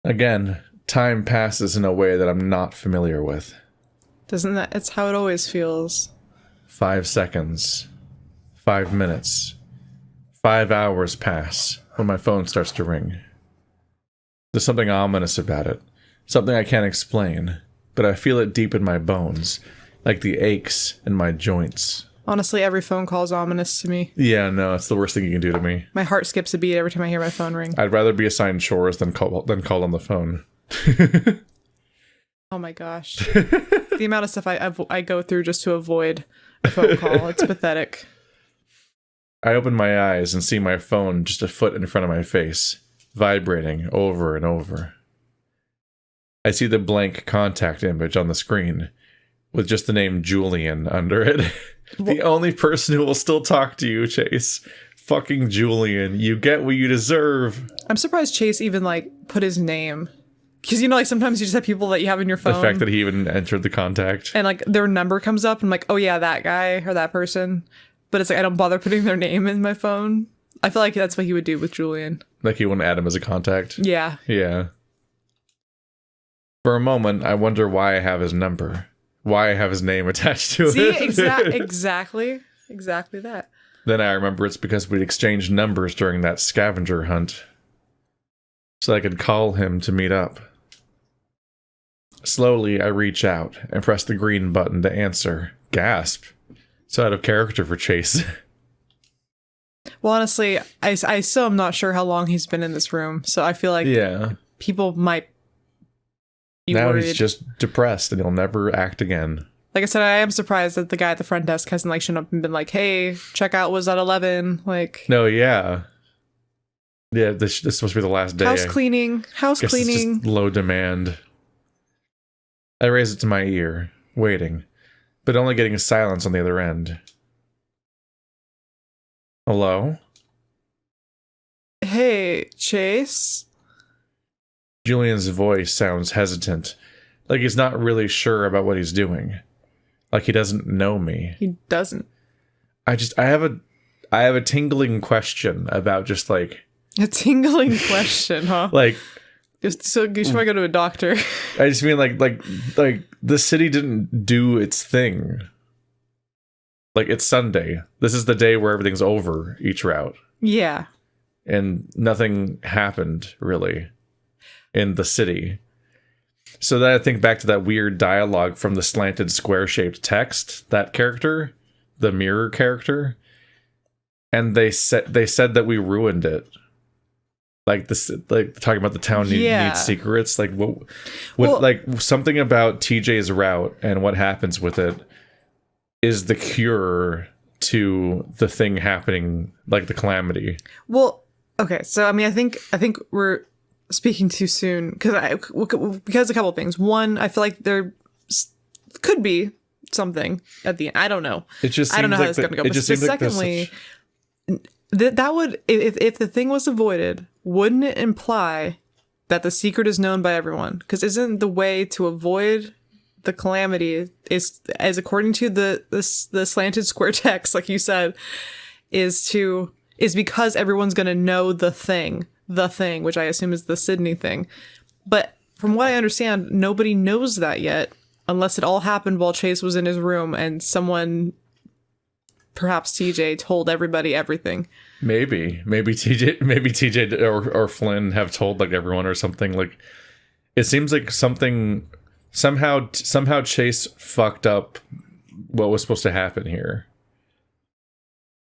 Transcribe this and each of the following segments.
Again, time passes in a way that I'm not familiar with. Doesn't that? It's how it always feels. 5 seconds. 5 minutes. 5 hours pass when my phone starts to ring. There's something ominous about it. Something I can't explain, but I feel it deep in my bones, like the aches in my joints. Honestly, every phone call is ominous to me. Yeah, no, it's the worst thing you can do to me. My heart skips a beat every time I hear my phone ring. I'd rather be assigned chores than call on the phone. Oh my gosh. The amount of stuff I go through just to avoid a phone call, it's pathetic. I open my eyes and see my phone just a foot in front of my face, vibrating over and over. I see the blank contact image on the screen, with just the name Julian under it. The only person who will still talk to you, Chase. Fucking Julian. You get what you deserve. I'm surprised Chase even, put his name. Because, sometimes you just have people that you have in your phone. The fact that he even entered the contact. And, their number comes up, and I'm like, oh yeah, that guy or that person. But it's I don't bother putting their name in my phone. I feel like that's what he would do with Julian. Like he wouldn't add him as a contact? Yeah. Yeah. For a moment, I wonder why I have his number. Why I have his name attached to it. See, exactly that. Then I remember it's because we'd exchanged numbers during that scavenger hunt. So I could call him to meet up. Slowly, I reach out and press the green button to answer. Gasp. So out of character for Chase. Well, honestly, I still am not sure how long he's been in this room. So I feel like people might be now worried. He's just depressed and he'll never act again. Like I said, I am surprised that the guy at the front desk hasn't shown up and been like, hey, checkout was at 11. No, yeah. Yeah, this is supposed to be the last day. House cleaning. It's just low demand. I raise it to my ear, waiting, but only getting silence on the other end. Hello? Hey, Chase? Julian's voice sounds hesitant, like he's not really sure about what he's doing. Like he doesn't know me. He doesn't. I have a tingling question about just a tingling question, huh? So you should probably go to a doctor. I just mean like the city didn't do its thing. It's Sunday. This is the day where everything's over each route. Yeah. And nothing happened really in the city. So then I think back to that weird dialogue from the slanted square-shaped text, that character, the mirror character, and they said that we ruined it. Talking about the town needs secrets. Something about TJ's route and what happens with it is the cure to the thing happening, like the calamity. Well, okay, so I think we're speaking too soon because a couple of things. One, I feel like there could be something at the end. I don't know. I don't know how it's going to go. But secondly, that would if the thing was avoided, wouldn't it imply that the secret is known by everyone? Because isn't the way to avoid the calamity is according to the slanted square text, like you said, is because everyone's going to know the thing, which I assume is the Sydney thing. But from what I understand, nobody knows that yet, unless it all happened while Chase was in his room and someone, perhaps TJ, told everybody everything. Maybe TJ or Flynn have told everyone or something. It seems like something somehow Chase fucked up what was supposed to happen here.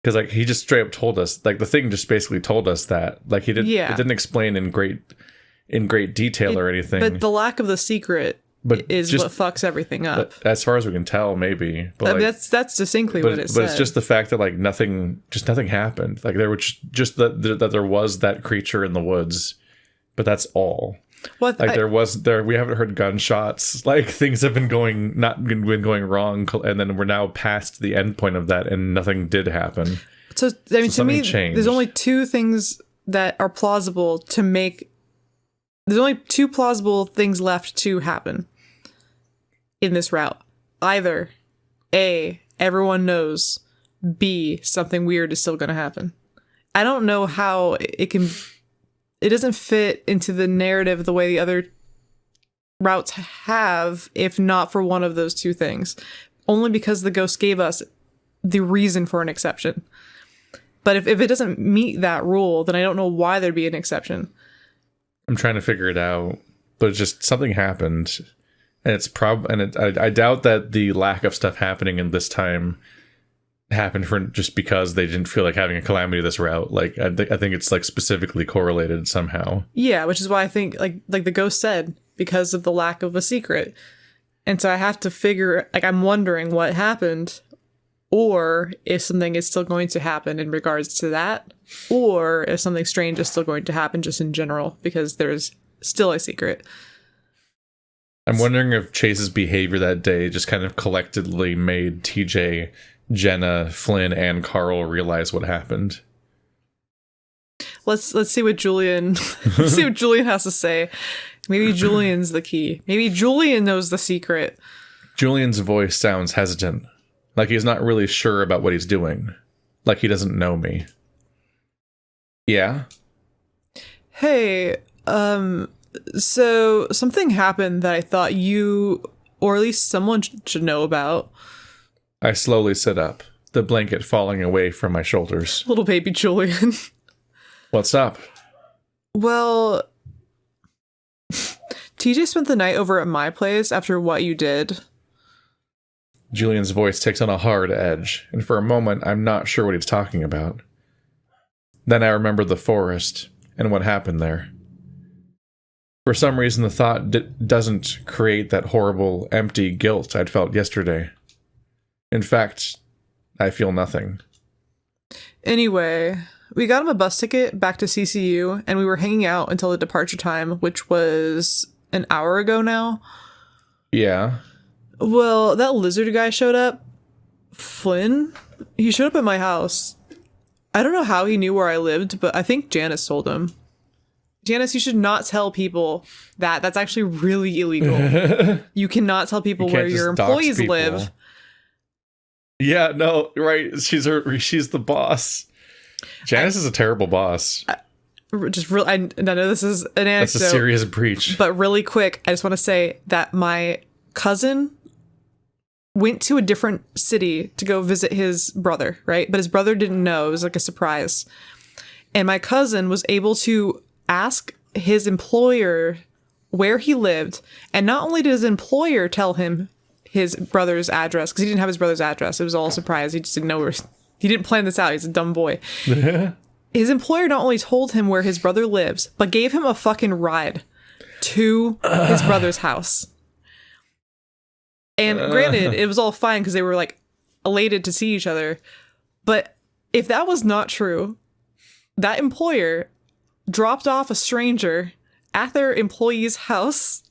Because he just straight up told us, the thing just basically told us that, he didn't. Yeah. It didn't explain in great detail or anything. But the lack of the secret is what fucks everything up. As far as we can tell, maybe. But that's distinctly what it said. But it's just the fact that nothing happened. There were just that there was that creature in the woods, but that's all. Well, we haven't heard gunshots. Things have been going wrong, and then we're now past the end point of that, and nothing did happen. So to me, there's only two things that are plausible to make. There's only two plausible things left to happen in this route. Either A, everyone knows. B, something weird is still going to happen. I don't know how it can it doesn't fit into the narrative the way the other routes have, if not for one of those two things. Only because the ghost gave us the reason for an exception. But if it doesn't meet that rule, then I don't know why there'd be an exception. I'm trying to figure it out, but it's just something happened, and it's I doubt that the lack of stuff happening in this time happened for just because they didn't feel like having a calamity this route. Like I think it's like specifically correlated somehow. Yeah, which is why I think like the ghost said, because of the lack of a secret. And so I have to figure, like, I'm wondering what happened, or if something is still going to happen in regards to that, or if something strange is still going to happen just in general, because there's still a secret. I'm wondering if Chase's behavior that day just kind of collectively made TJ, Jenna, Flynn, and Carl realize what happened. Let's see what Julian let's see what Julian has to say. Maybe Julian's the key. Maybe Julian knows the secret. Julian's voice sounds hesitant, like he's not really sure about what he's doing, like he doesn't know me. Yeah? Hey, so something happened that I thought you, or at least someone should know about. I slowly sit up, the blanket falling away from my shoulders. Little baby Julian. What's up? Well, TJ spent the night over at my place after what you did. Julian's voice takes on a hard edge, and for a moment I'm not sure what he's talking about. Then I remember the forest and what happened there. For some reason the thought doesn't create that horrible, empty guilt I'd felt yesterday. In fact, I feel nothing. Anyway, we got him a bus ticket back to CCU, and we were hanging out until the departure time, which was an hour ago now. Yeah. Well, that lizard guy showed up. Flynn? He showed up at my house. I don't know how he knew where I lived, but I think Janice told him. Janice, you should not tell people that. That's actually really illegal. You cannot tell people where your employees live. Yeah, no, right. She's the boss. Janice is a terrible boss. I know this is an anecdote. That's a serious breach. But really quick, I just want to say that my cousin went to a different city to go visit his brother, right? But his brother didn't know. It was like a surprise. And my cousin was able to ask his employer where he lived. And not only did his employer tell him his brother's address, because he didn't have his brother's address. It was all a surprise. He just didn't know where... He didn't plan this out. He's a dumb boy. His employer not only told him where his brother lives, but gave him a fucking ride to his brother's house. And granted, it was all fine because they were like elated to see each other. But if that was not true, that employer dropped off a stranger at their employee's house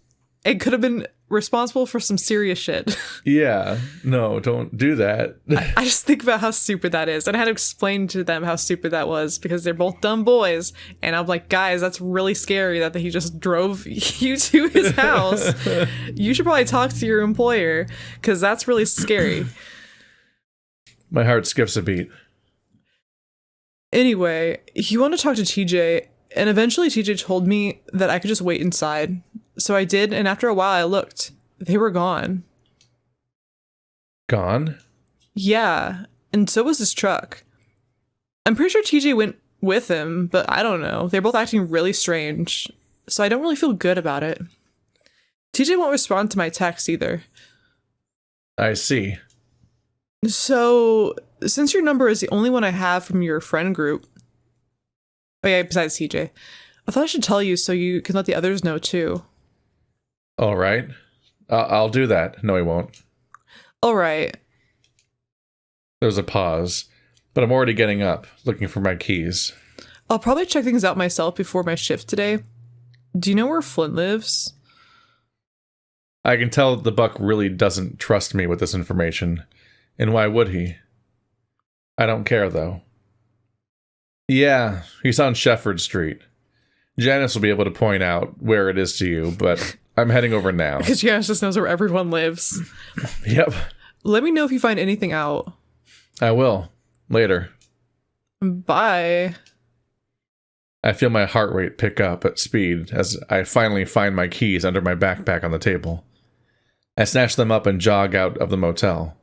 and could have been responsible for some serious shit. Yeah, no, don't do that. I just think about how stupid that is. And I had to explain to them how stupid that was because they're both dumb boys. And I'm like, guys, that's really scary that he just drove you to his house. You should probably talk to your employer because that's really scary. My heart skips a beat. Anyway, he wanted to talk to TJ, and eventually TJ told me that I could just wait inside. So I did, and after a while I looked. They were gone. Gone? Yeah, and so was his truck. I'm pretty sure TJ went with him, but I don't know. They're both acting really strange, so I don't really feel good about it. TJ won't respond to my text either. I see. So, since your number is the only one I have from your friend group... Oh yeah, besides TJ. I thought I should tell you so you can let the others know too. All right. I'll do that. No, he won't. All right. There's a pause, but I'm already getting up, looking for my keys. I'll probably check things out myself before my shift today. Do you know where Flynn lives? I can tell the buck really doesn't trust me with this information. And why would he? I don't care, though. Yeah, he's on Shefford Street. Janice will be able to point out where it is to you, but I'm heading over now. Because Janice just knows where everyone lives. Yep. Let me know if you find anything out. I will. Later. Bye. I feel my heart rate pick up at speed as I finally find my keys under my backpack on the table. I snatch them up and jog out of the motel,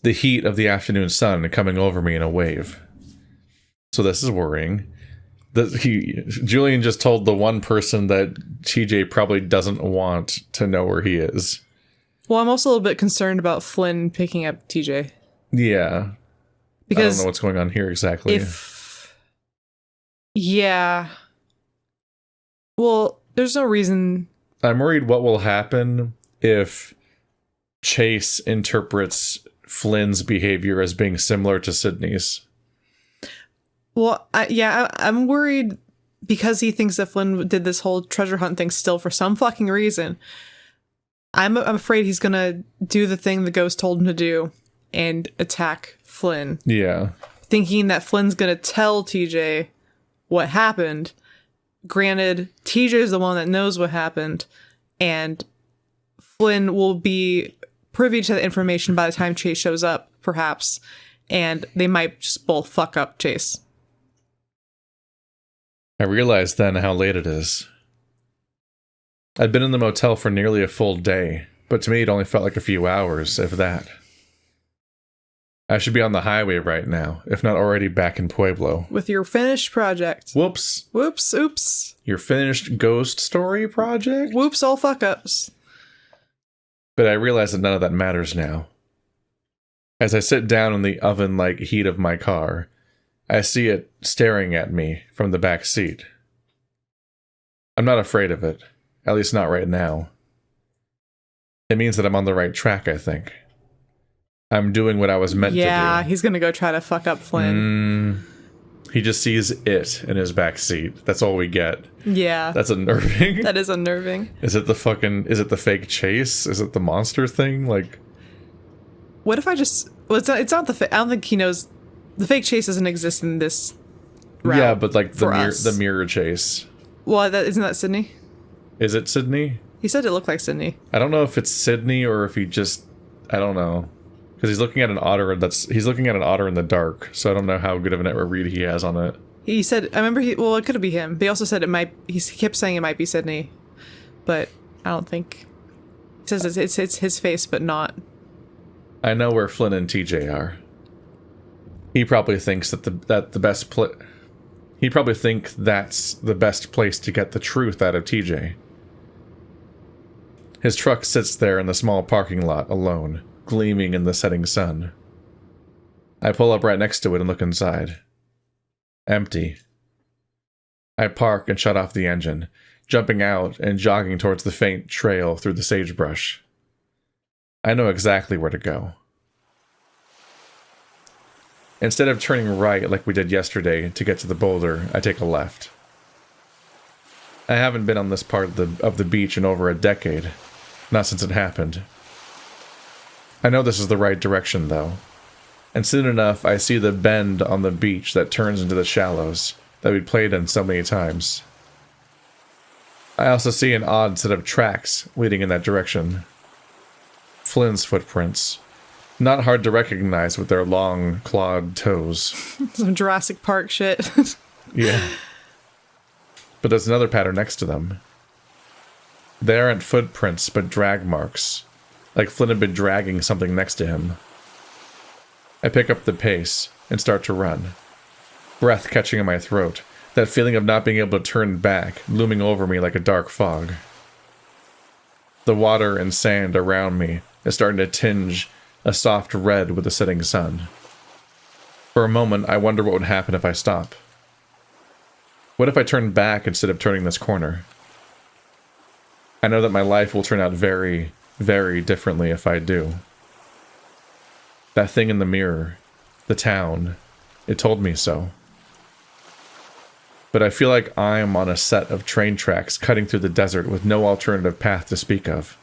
the heat of the afternoon sun coming over me in a wave. So this is worrying. Julian just told the one person that TJ probably doesn't want to know where he is. Well, I'm also a little bit concerned about Flynn picking up TJ. Yeah. Because I don't know what's going on here exactly. Yeah. Well, there's no reason. I'm worried what will happen if Chase interprets Flynn's behavior as being similar to Sydney's. Well, I'm worried because he thinks that Flynn did this whole treasure hunt thing still for some fucking reason. I'm afraid he's gonna do the thing the ghost told him to do and attack Flynn. Yeah. Thinking that Flynn's gonna tell TJ what happened. Granted, TJ is the one that knows what happened, and Flynn will be privy to the information by the time Chase shows up, perhaps, and they might just both fuck up Chase. I realized then how late it is. I'd been in the motel for nearly a full day, but to me it only felt like a few hours, if that. I should be on the highway right now, if not already back in Pueblo. With your finished project. Whoops. Whoops, oops. Your finished ghost story project? Whoops, all fuck-ups. But I realize that none of that matters now. As I sit down in the oven-like heat of my car, I see it staring at me from the back seat. I'm not afraid of it, at least not right now. It means that I'm on the right track, I think. I'm doing what I was meant to do. Yeah, he's gonna go try to fuck up Flynn. He just sees it in his back seat. That's all we get. Yeah. That's unnerving. That is unnerving. Is it the fake chase? Is it the monster thing? Like, what if I just... Well, it's not the... I don't think he knows... The fake chase doesn't exist in this route. Yeah, but like the mirror chase. Well, isn't that Sydney? Is it Sydney? He said it looked like Sydney. I don't know if it's Sydney or if he just... I don't know. Because he's looking at an otter he's looking at an otter in the dark, so I don't know how good of a read he has on it. He said, I remember it could be him. But he also said he kept saying it might be Sydney, but I don't think. He says it's his face, but not. I know where Flynn and TJ are. He probably thinks he probably thinks that's the best place to get the truth out of TJ. His truck sits there in the small parking lot alone, gleaming in the setting sun. I pull up right next to it and look inside. Empty. I park and shut off the engine, jumping out and jogging towards the faint trail through the sagebrush. I know exactly where to go. Instead of turning right like we did yesterday to get to the boulder, I take a left. I haven't been on this part of the beach in over a decade, not since it happened. I know this is the right direction, though, and soon enough I see the bend on the beach that turns into the shallows that we played in so many times. I also see an odd set of tracks leading in that direction. Flynn's footprints. Not hard to recognize with their long, clawed toes. Some Jurassic Park shit. Yeah. But there's another pattern next to them. They aren't footprints, but drag marks. Like Flynn had been dragging something next to him. I pick up the pace and start to run. Breath catching in my throat. That feeling of not being able to turn back, looming over me like a dark fog. The water and sand around me is starting to tinge a soft red with the setting sun. For a moment, I wonder what would happen if I stop. What if I turn back instead of turning this corner? I know that my life will turn out very, very differently if I do. That thing in the mirror, the town, it told me so. But I feel like I'm on a set of train tracks cutting through the desert with no alternative path to speak of.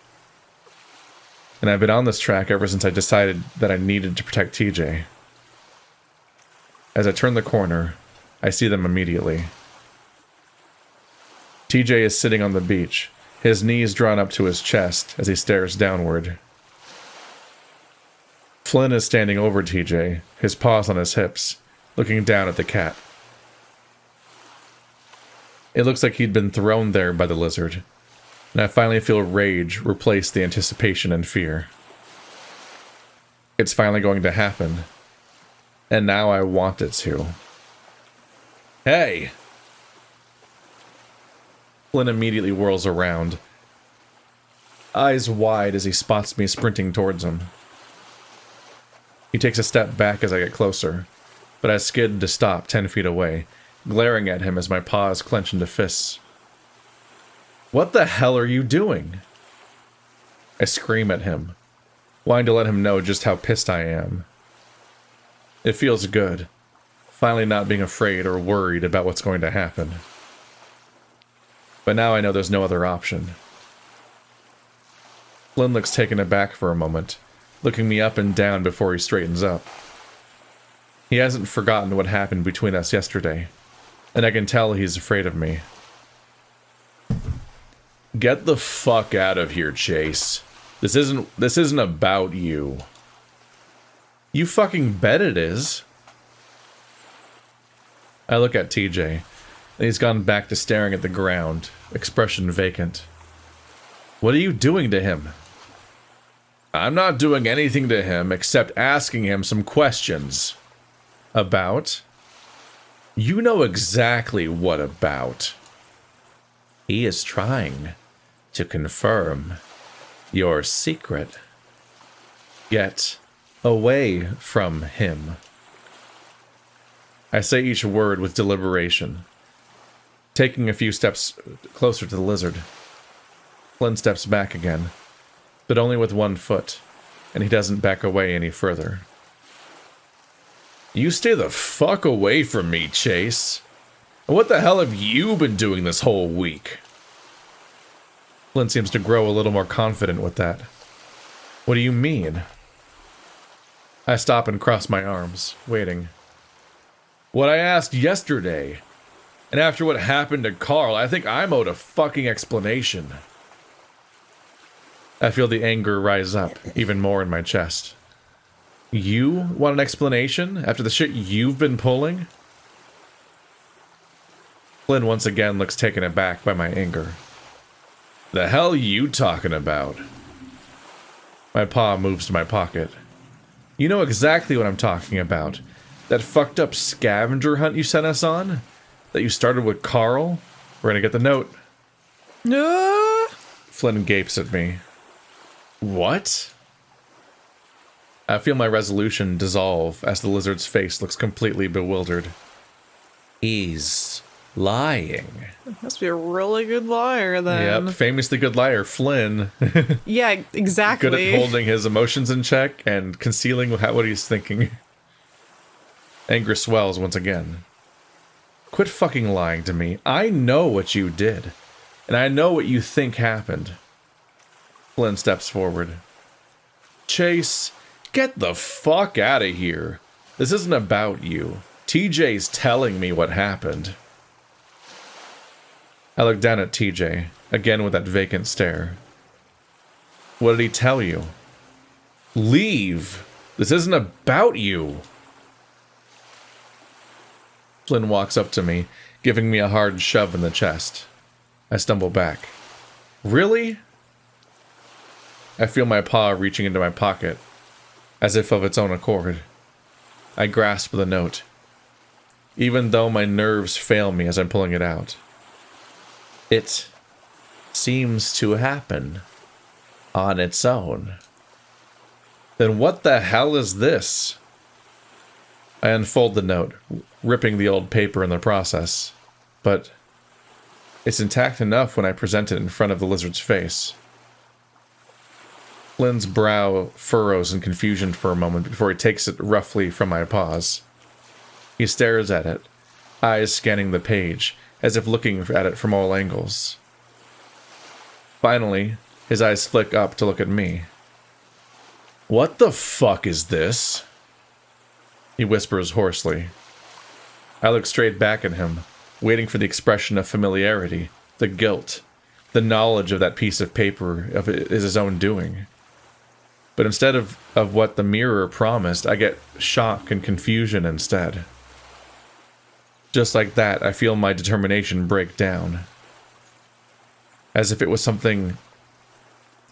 And I've been on this track ever since I decided that I needed to protect TJ. As I turn the corner, I see them immediately. TJ is sitting on the beach, his knees drawn up to his chest as he stares downward. Flynn is standing over TJ, his paws on his hips, looking down at the cat. It looks like he'd been thrown there by the lizard, and I finally feel rage replace the anticipation and fear. It's finally going to happen, and now I want it to. Hey! Flynn immediately whirls around, eyes wide as he spots me sprinting towards him. He takes a step back as I get closer, but I skid to stop 10 feet away, glaring at him as my paws clench into fists. What the hell are you doing? I scream at him, wanting to let him know just how pissed I am. It feels good, finally not being afraid or worried about what's going to happen. But now I know there's no other option. Flynn looks taken aback for a moment, looking me up and down before he straightens up. He hasn't forgotten what happened between us yesterday, and I can tell he's afraid of me. Get the fuck out of here, Chase. This isn't about you. You fucking bet it is. I look at TJ, and he's gone back to staring at the ground, expression vacant. What are you doing to him? I'm not doing anything to him except asking him some questions. About? You know exactly what about. He is trying to confirm your secret. Get away from him. I say each word with deliberation, taking a few steps closer to the lizard. Flynn steps back again, but only with one foot, and he doesn't back away any further. You stay the fuck away from me, Chase. What the hell have you been doing this whole week? Flynn seems to grow a little more confident with that. What do you mean? I stop and cross my arms, waiting. What I asked yesterday. And after what happened to Carl, I think I'm owed a fucking explanation. I feel the anger rise up, even more in my chest. You want an explanation after the shit you've been pulling? Flynn once again looks taken aback by my anger. The hell you talking about? My paw moves to my pocket. You know exactly what I'm talking about. That fucked up scavenger hunt you sent us on? That you started with Carl? We're gonna get the note. No. Flynn gapes at me. What? I feel my resolution dissolve as the lizard's face looks completely bewildered. He's lying. Must be a really good liar, then. Yep, famously good liar, Flynn. Yeah, exactly. Good at holding his emotions in check and concealing what he's thinking. Anger swells once again. Quit fucking lying to me. I know what you did. And I know what you think happened. Flynn steps forward. Chase, get the fuck out of here. This isn't about you. TJ's telling me what happened. I look down at TJ, again with that vacant stare. What did he tell you? Leave! This isn't about you! Flynn walks up to me, giving me a hard shove in the chest. I stumble back. Really? I feel my paw reaching into my pocket, as if of its own accord. I grasp the note, even though my nerves fail me as I'm pulling it out. It seems to happen on its own. Then what the hell is this? I unfold the note, ripping the old paper in the process, but it's intact enough when I present it in front of the lizard's face. Flynn's brow furrows in confusion for a moment before he takes it roughly from my paws. He stares at it, eyes scanning the page, as if looking at it from all angles. Finally, his eyes flick up to look at me. What the fuck is this? He whispers hoarsely. I look straight back at him, waiting for the expression of familiarity, the guilt, the knowledge of that piece of paper is his own doing. But instead of what the mirror promised, I get shock and confusion instead. Just like that, I feel my determination break down. As if it was something...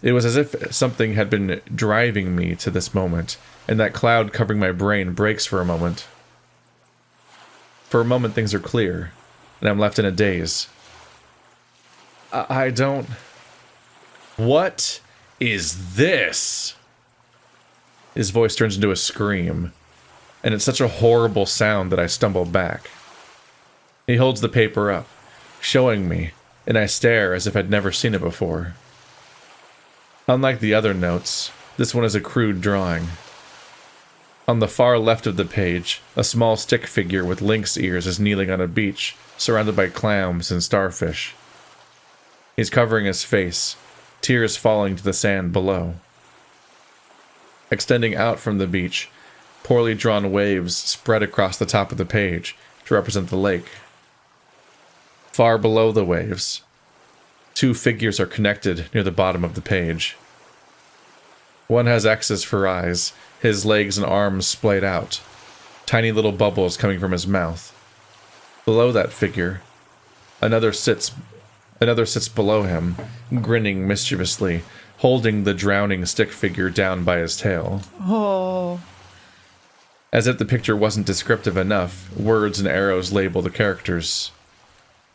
It was as if something had been driving me to this moment, and that cloud covering my brain breaks for a moment. For a moment, things are clear, and I'm left in a daze. I don't... What is this? His voice turns into a scream, and it's such a horrible sound that I stumble back. He holds the paper up, showing me, and I stare as if I'd never seen it before. Unlike the other notes, this one is a crude drawing. On the far left of the page, a small stick figure with lynx ears is kneeling on a beach, surrounded by clams and starfish. He's covering his face, tears falling to the sand below. Extending out from the beach, poorly drawn waves spread across the top of the page to represent the lake. Far below the waves, two figures are connected near the bottom of the page. One has X's for eyes, his legs and arms splayed out, tiny little bubbles coming from his mouth. Below that figure, another sits below him, grinning mischievously, holding the drowning stick figure down by his tail. Oh. As if the picture wasn't descriptive enough, words and arrows label the characters.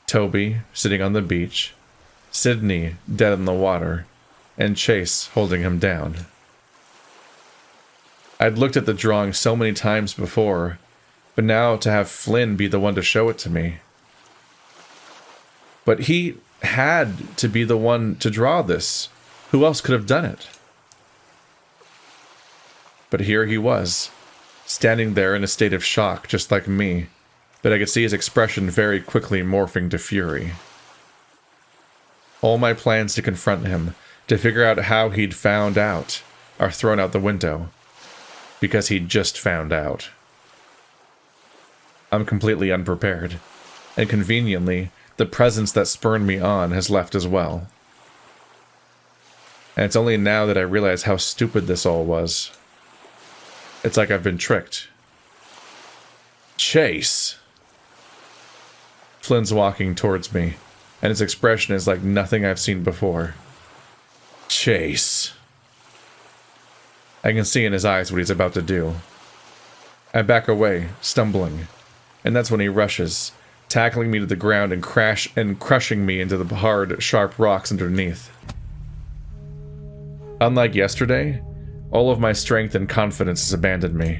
Toby, sitting on the beach, Sydney, dead in the water, and Chase holding him down. I'd looked at the drawing so many times before, but now to have Flynn be the one to show it to me. But he had to be the one to draw this. Who else could have done it? But here he was, standing there in a state of shock just like me, but I could see his expression very quickly morphing to fury. All my plans to confront him, to figure out how he'd found out, are thrown out the window. Because he'd just found out. I'm completely unprepared, and conveniently, the presence that spurred me on has left as well. And it's only now that I realize how stupid this all was. It's like I've been tricked. Chase! Flynn's walking towards me, and his expression is like nothing I've seen before. Chase. I can see in his eyes what he's about to do. I back away, stumbling, and that's when he rushes, tackling me to the ground and crushing me into the hard, sharp rocks underneath. Unlike yesterday, all of my strength and confidence has abandoned me.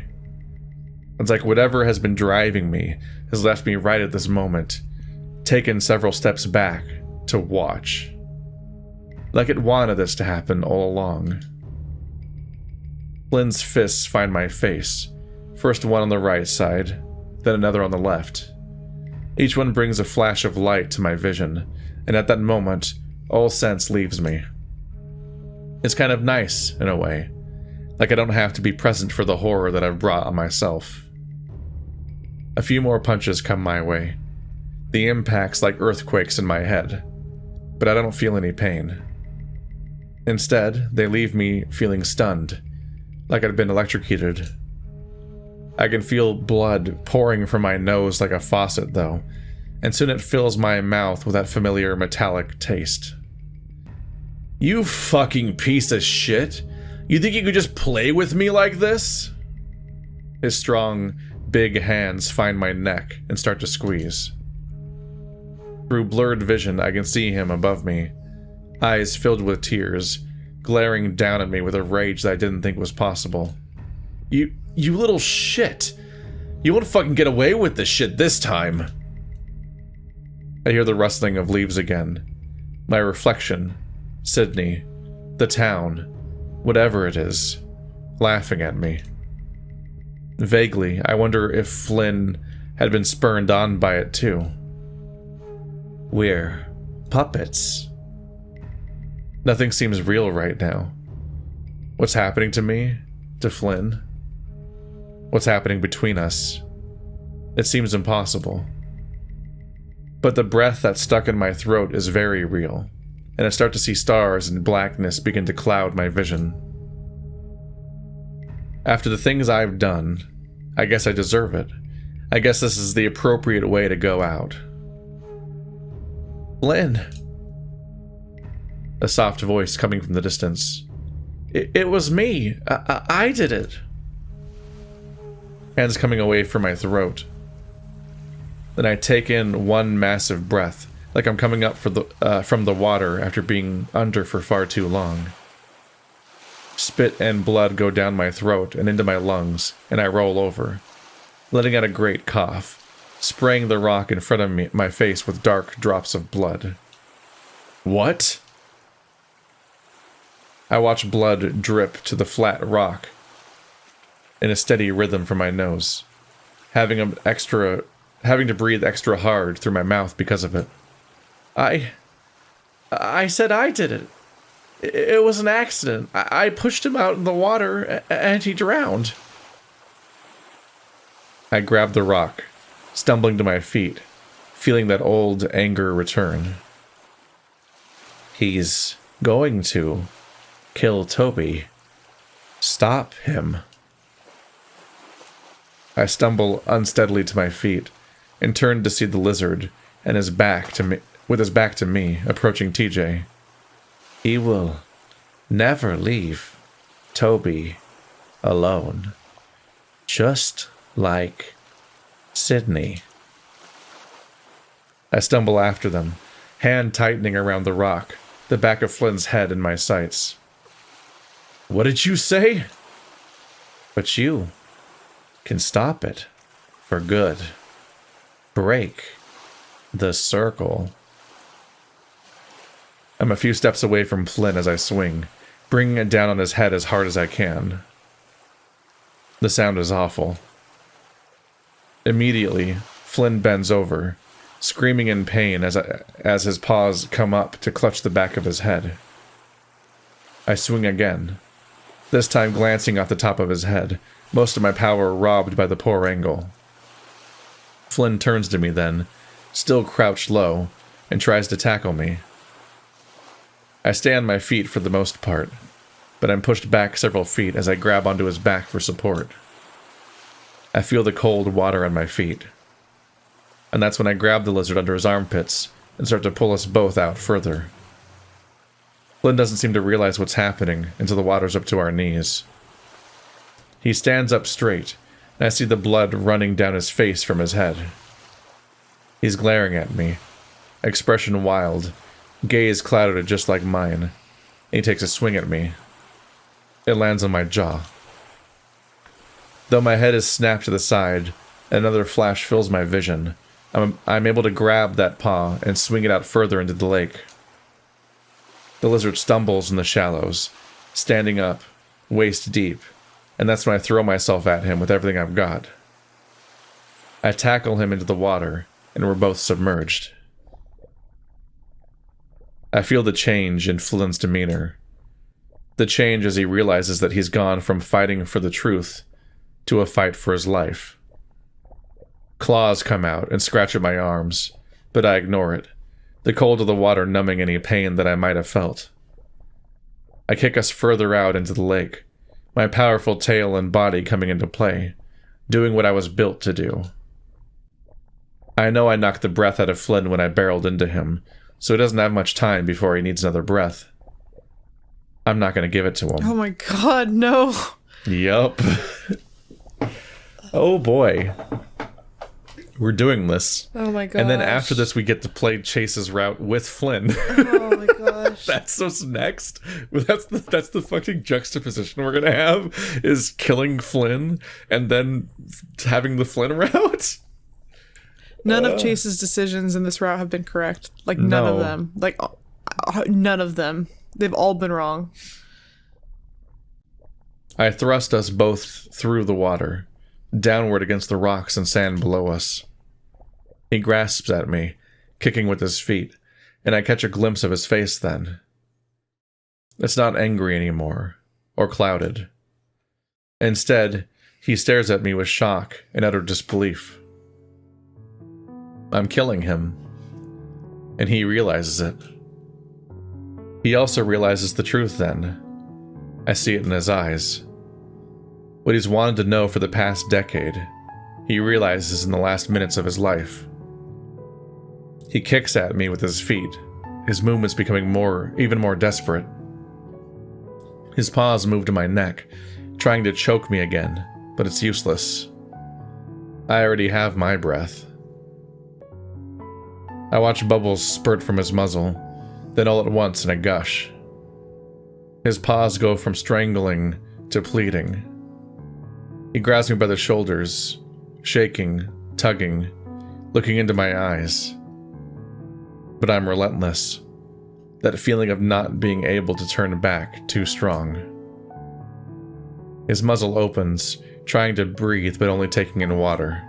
It's like whatever has been driving me has left me right at this moment, taken several steps back to watch. Like it wanted this to happen all along. Flynn's fists find my face, first one on the right side, then another on the left. Each one brings a flash of light to my vision, and at that moment, all sense leaves me. It's kind of nice, in a way, like I don't have to be present for the horror that I've brought on myself. A few more punches come my way, the impacts like earthquakes in my head, but I don't feel any pain. Instead, they leave me feeling stunned, like I'd been electrocuted. I can feel blood pouring from my nose like a faucet, though, and soon it fills my mouth with that familiar metallic taste. You fucking piece of shit! You think you could just play with me like this? His strong, big hands find my neck and start to squeeze. Through blurred vision, I can see him above me, eyes filled with tears, glaring down at me with a rage that I didn't think was possible. You little shit! You won't fucking get away with this shit this time! I hear the rustling of leaves again. My reflection, Sydney, the town, whatever it is, laughing at me. Vaguely, I wonder if Flynn had been spurned on by it too. We're puppets. Nothing seems real right now. What's happening to me? To Flynn? What's happening between us? It seems impossible. But the breath that's stuck in my throat is very real, and I start to see stars and blackness begin to cloud my vision. After the things I've done, I guess I deserve it. I guess this is the appropriate way to go out. Flynn. A soft voice coming from the distance. It was me. I did it. Hands coming away from my throat. Then I take in one massive breath, like I'm coming up from the water after being under for far too long. Spit and blood go down my throat and into my lungs, and I roll over, letting out a great cough, spraying the rock in front of my face with dark drops of blood. What? I watch blood drip to the flat rock in a steady rhythm from my nose, having to breathe extra hard through my mouth because of it. I said I did it. It was an accident. I pushed him out in the water and he drowned. I grabbed the rock, stumbling to my feet, feeling that old anger return. He's going to kill Toby. Stop him. I stumble unsteadily to my feet and turn to see the lizard and his back to me, with his back to me, approaching TJ. He will never leave Toby alone. Just like Sydney. I stumble after them, hand tightening around the rock, the back of Flynn's head in my sights. What did you say? But you can stop it for good. Break the circle. I'm a few steps away from Flynn as I swing, bringing it down on his head as hard as I can. The sound is awful. Immediately, Flynn bends over, screaming in pain as his paws come up to clutch the back of his head. I swing again, this time glancing off the top of his head, most of my power robbed by the poor angle. Flynn turns to me then, still crouched low, and tries to tackle me. I stay on my feet for the most part, but I'm pushed back several feet as I grab onto his back for support. I feel the cold water on my feet, and that's when I grab the lizard under his armpits and start to pull us both out further. Flynn doesn't seem to realize what's happening until the water's up to our knees. He stands up straight, and I see the blood running down his face from his head. He's glaring at me, expression wild, gaze clouded just like mine, and he takes a swing at me. It lands on my jaw. Though my head is snapped to the side, and another flash fills my vision, I'm able to grab that paw and swing it out further into the lake. The lizard stumbles in the shallows, standing up, waist deep, and that's when I throw myself at him with everything I've got. I tackle him into the water, and we're both submerged. I feel the change in Flynn's demeanor. The change as he realizes that he's gone from fighting for the truth to a fight for his life. Claws come out and scratch at my arms, but I ignore it, the cold of the water numbing any pain that I might have felt. I kick us further out into the lake, my powerful tail and body coming into play, doing what I was built to do. I know I knocked the breath out of Flynn when I barreled into him, so he doesn't have much time before he needs another breath. I'm not going to give it to him. Oh my god, no. Yup. Oh boy. We're doing this. Oh my god. And then after this, we get to play Chase's route with Flynn. Oh my gosh. That's what's next. That's the fucking juxtaposition we're gonna have, is killing Flynn and then having the Flynn route. None of Chase's decisions in this route have been correct. Like, none of them. Like, none of them. They've all been wrong. I thrust us both through the water, downward against the rocks and sand below us. He grasps at me, kicking with his feet, and I catch a glimpse of his face then. It's not angry anymore, or clouded. Instead, he stares at me with shock and utter disbelief. I'm killing him, and he realizes it. He also realizes the truth then. I see it in his eyes. What he's wanted to know for the past decade. he realizes in the last minutes of his life. He kicks at me with his feet, his movements becoming even more desperate. His paws move to my neck, trying to choke me again, but it's useless. I already have my breath. I watch bubbles spurt from his muzzle, then all at once in a gush. His paws go from strangling to pleading. He grabs me by the shoulders, shaking, tugging, looking into my eyes. But I'm relentless. That feeling of not being able to turn back too strong. His muzzle opens, trying to breathe but only taking in water.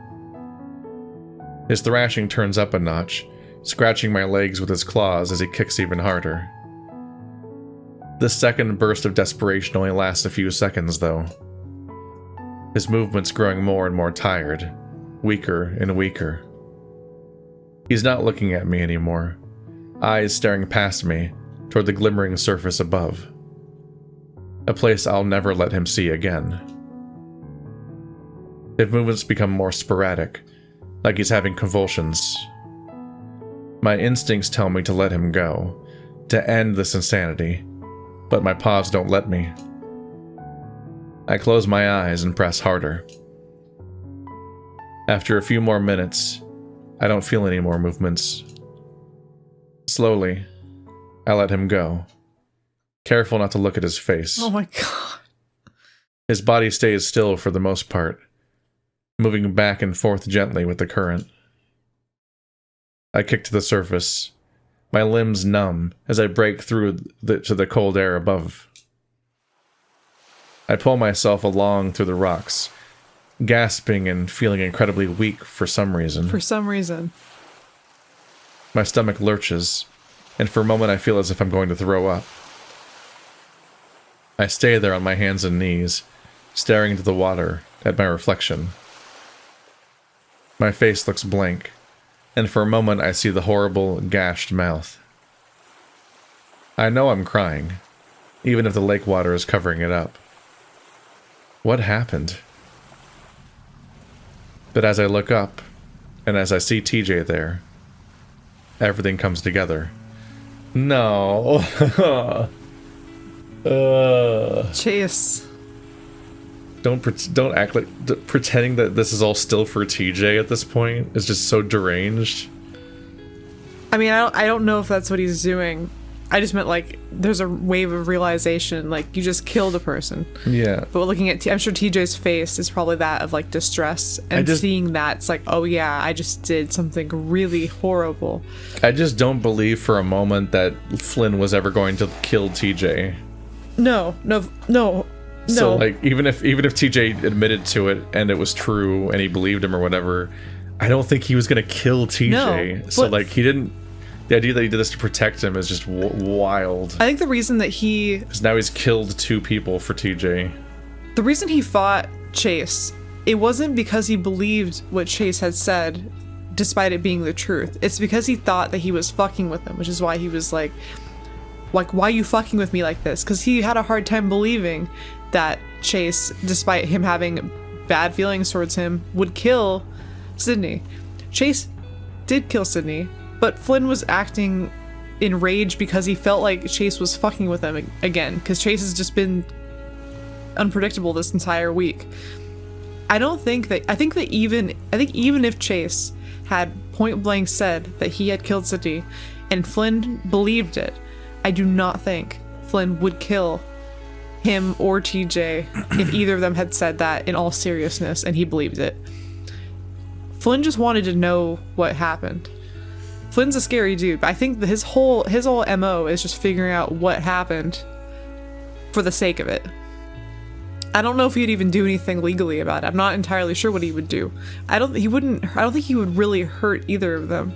His thrashing turns up a notch, scratching my legs with his claws as he kicks even harder. This second burst of desperation only lasts a few seconds, though. His movements growing more and more tired, weaker and weaker. He's not looking at me anymore, eyes staring past me toward the glimmering surface above. A place I'll never let him see again. His movements become more sporadic, like he's having convulsions. My instincts tell me to let him go, to end this insanity, but my paws don't let me. I close my eyes and press harder. After a few more minutes, I don't feel any more movements. Slowly, I let him go, careful not to look at his face. Oh my god. His body stays still for the most part, moving back and forth gently with the current. I kick to the surface, my limbs numb as I break through to the cold air above. I pull myself along through the rocks, gasping and feeling incredibly weak for some reason. My stomach lurches, and for a moment I feel as if I'm going to throw up. I stay there on my hands and knees, staring into the water at my reflection. My face looks blank, and for a moment I see the horrible, gashed mouth. I know I'm crying, even if the lake water is covering it up. What happened? But as I look up, and as I see TJ there, everything comes together. No. Chase. Don't act like pretending that this is all still for TJ at this point is just so deranged. I mean, I don't know if that's what he's doing. I just meant like there's a wave of realization, like you just killed a person. Yeah. But looking at, I'm sure TJ's face is probably that of like distress, and seeing that it's like, oh yeah, I just did something really horrible. I just don't believe for a moment that Flynn was ever going to kill TJ. No. So like even if TJ admitted to it and it was true and he believed him or whatever, I don't think he was gonna kill TJ. No, so like he didn't. The idea that he did this to protect him is just wild. I think the reason that because now he's killed 2 people for TJ. The reason he fought Chase, it wasn't because he believed what Chase had said, despite it being the truth. It's because he thought that he was fucking with him, which is why he was like, why are you fucking with me like this? Because he had a hard time believing that Chase, despite him having bad feelings towards him, would kill Sydney. Chase did kill Sydney, but Flynn was acting enraged because he felt like Chase was fucking with him again, because Chase has just been unpredictable this entire week. I think even if Chase had point blank said that he had killed Sydney and Flynn believed it, I do not think Flynn would kill him or TJ if either of them had said that in all seriousness and he believed it. Flynn just wanted to know what happened. Flynn's a scary dude, but I think that his whole MO is just figuring out what happened for the sake of it. I don't know if he'd even do anything legally about it. I'm not entirely sure what he would do. I don't think he would really hurt either of them.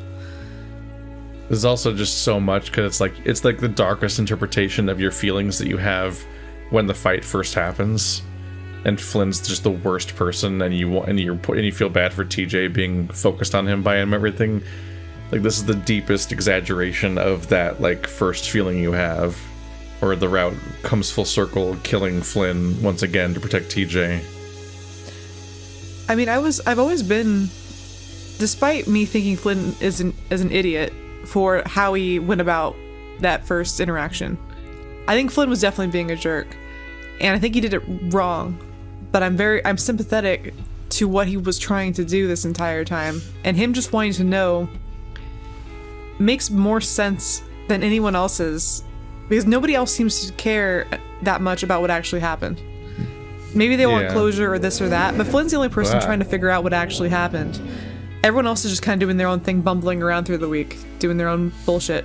There's also just so much, because it's like the darkest interpretation of your feelings that you have when the fight first happens, and Flynn's just the worst person, and you feel bad for TJ being focused on him by him, everything. Like, this is the deepest exaggeration of that, like, first feeling you have, or the route comes full circle, killing Flynn once again to protect TJ. I mean, I've always been, despite me thinking Flynn is an idiot for how he went about that first interaction, I think Flynn was definitely being a jerk, and I think he did it wrong. But I'm sympathetic to what he was trying to do this entire time, and him just wanting to know makes more sense than anyone else's, because nobody else seems to care that much about what actually happened. Maybe they want closure or this or that, but Flynn's the only person trying to figure out what actually happened. Everyone else is just kind of doing their own thing, bumbling around through the week, doing their own bullshit.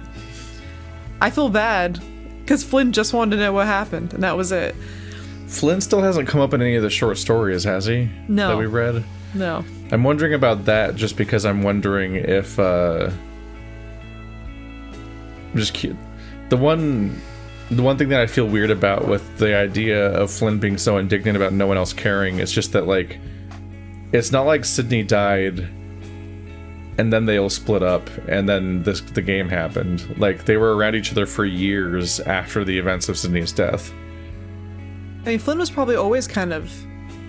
I feel bad, because Flynn just wanted to know what happened, and that was it. Flynn still hasn't come up in any of the short stories, has he? No. That we read? No. I'm wondering about that just because I'm wondering if, I'm just cute. The one thing that I feel weird about with the idea of Flynn being so indignant about no one else caring is just that, like, it's not like Sydney died and then they all split up and then the game happened. Like, they were around each other for years after the events of Sydney's death. I mean, Flynn was probably always kind of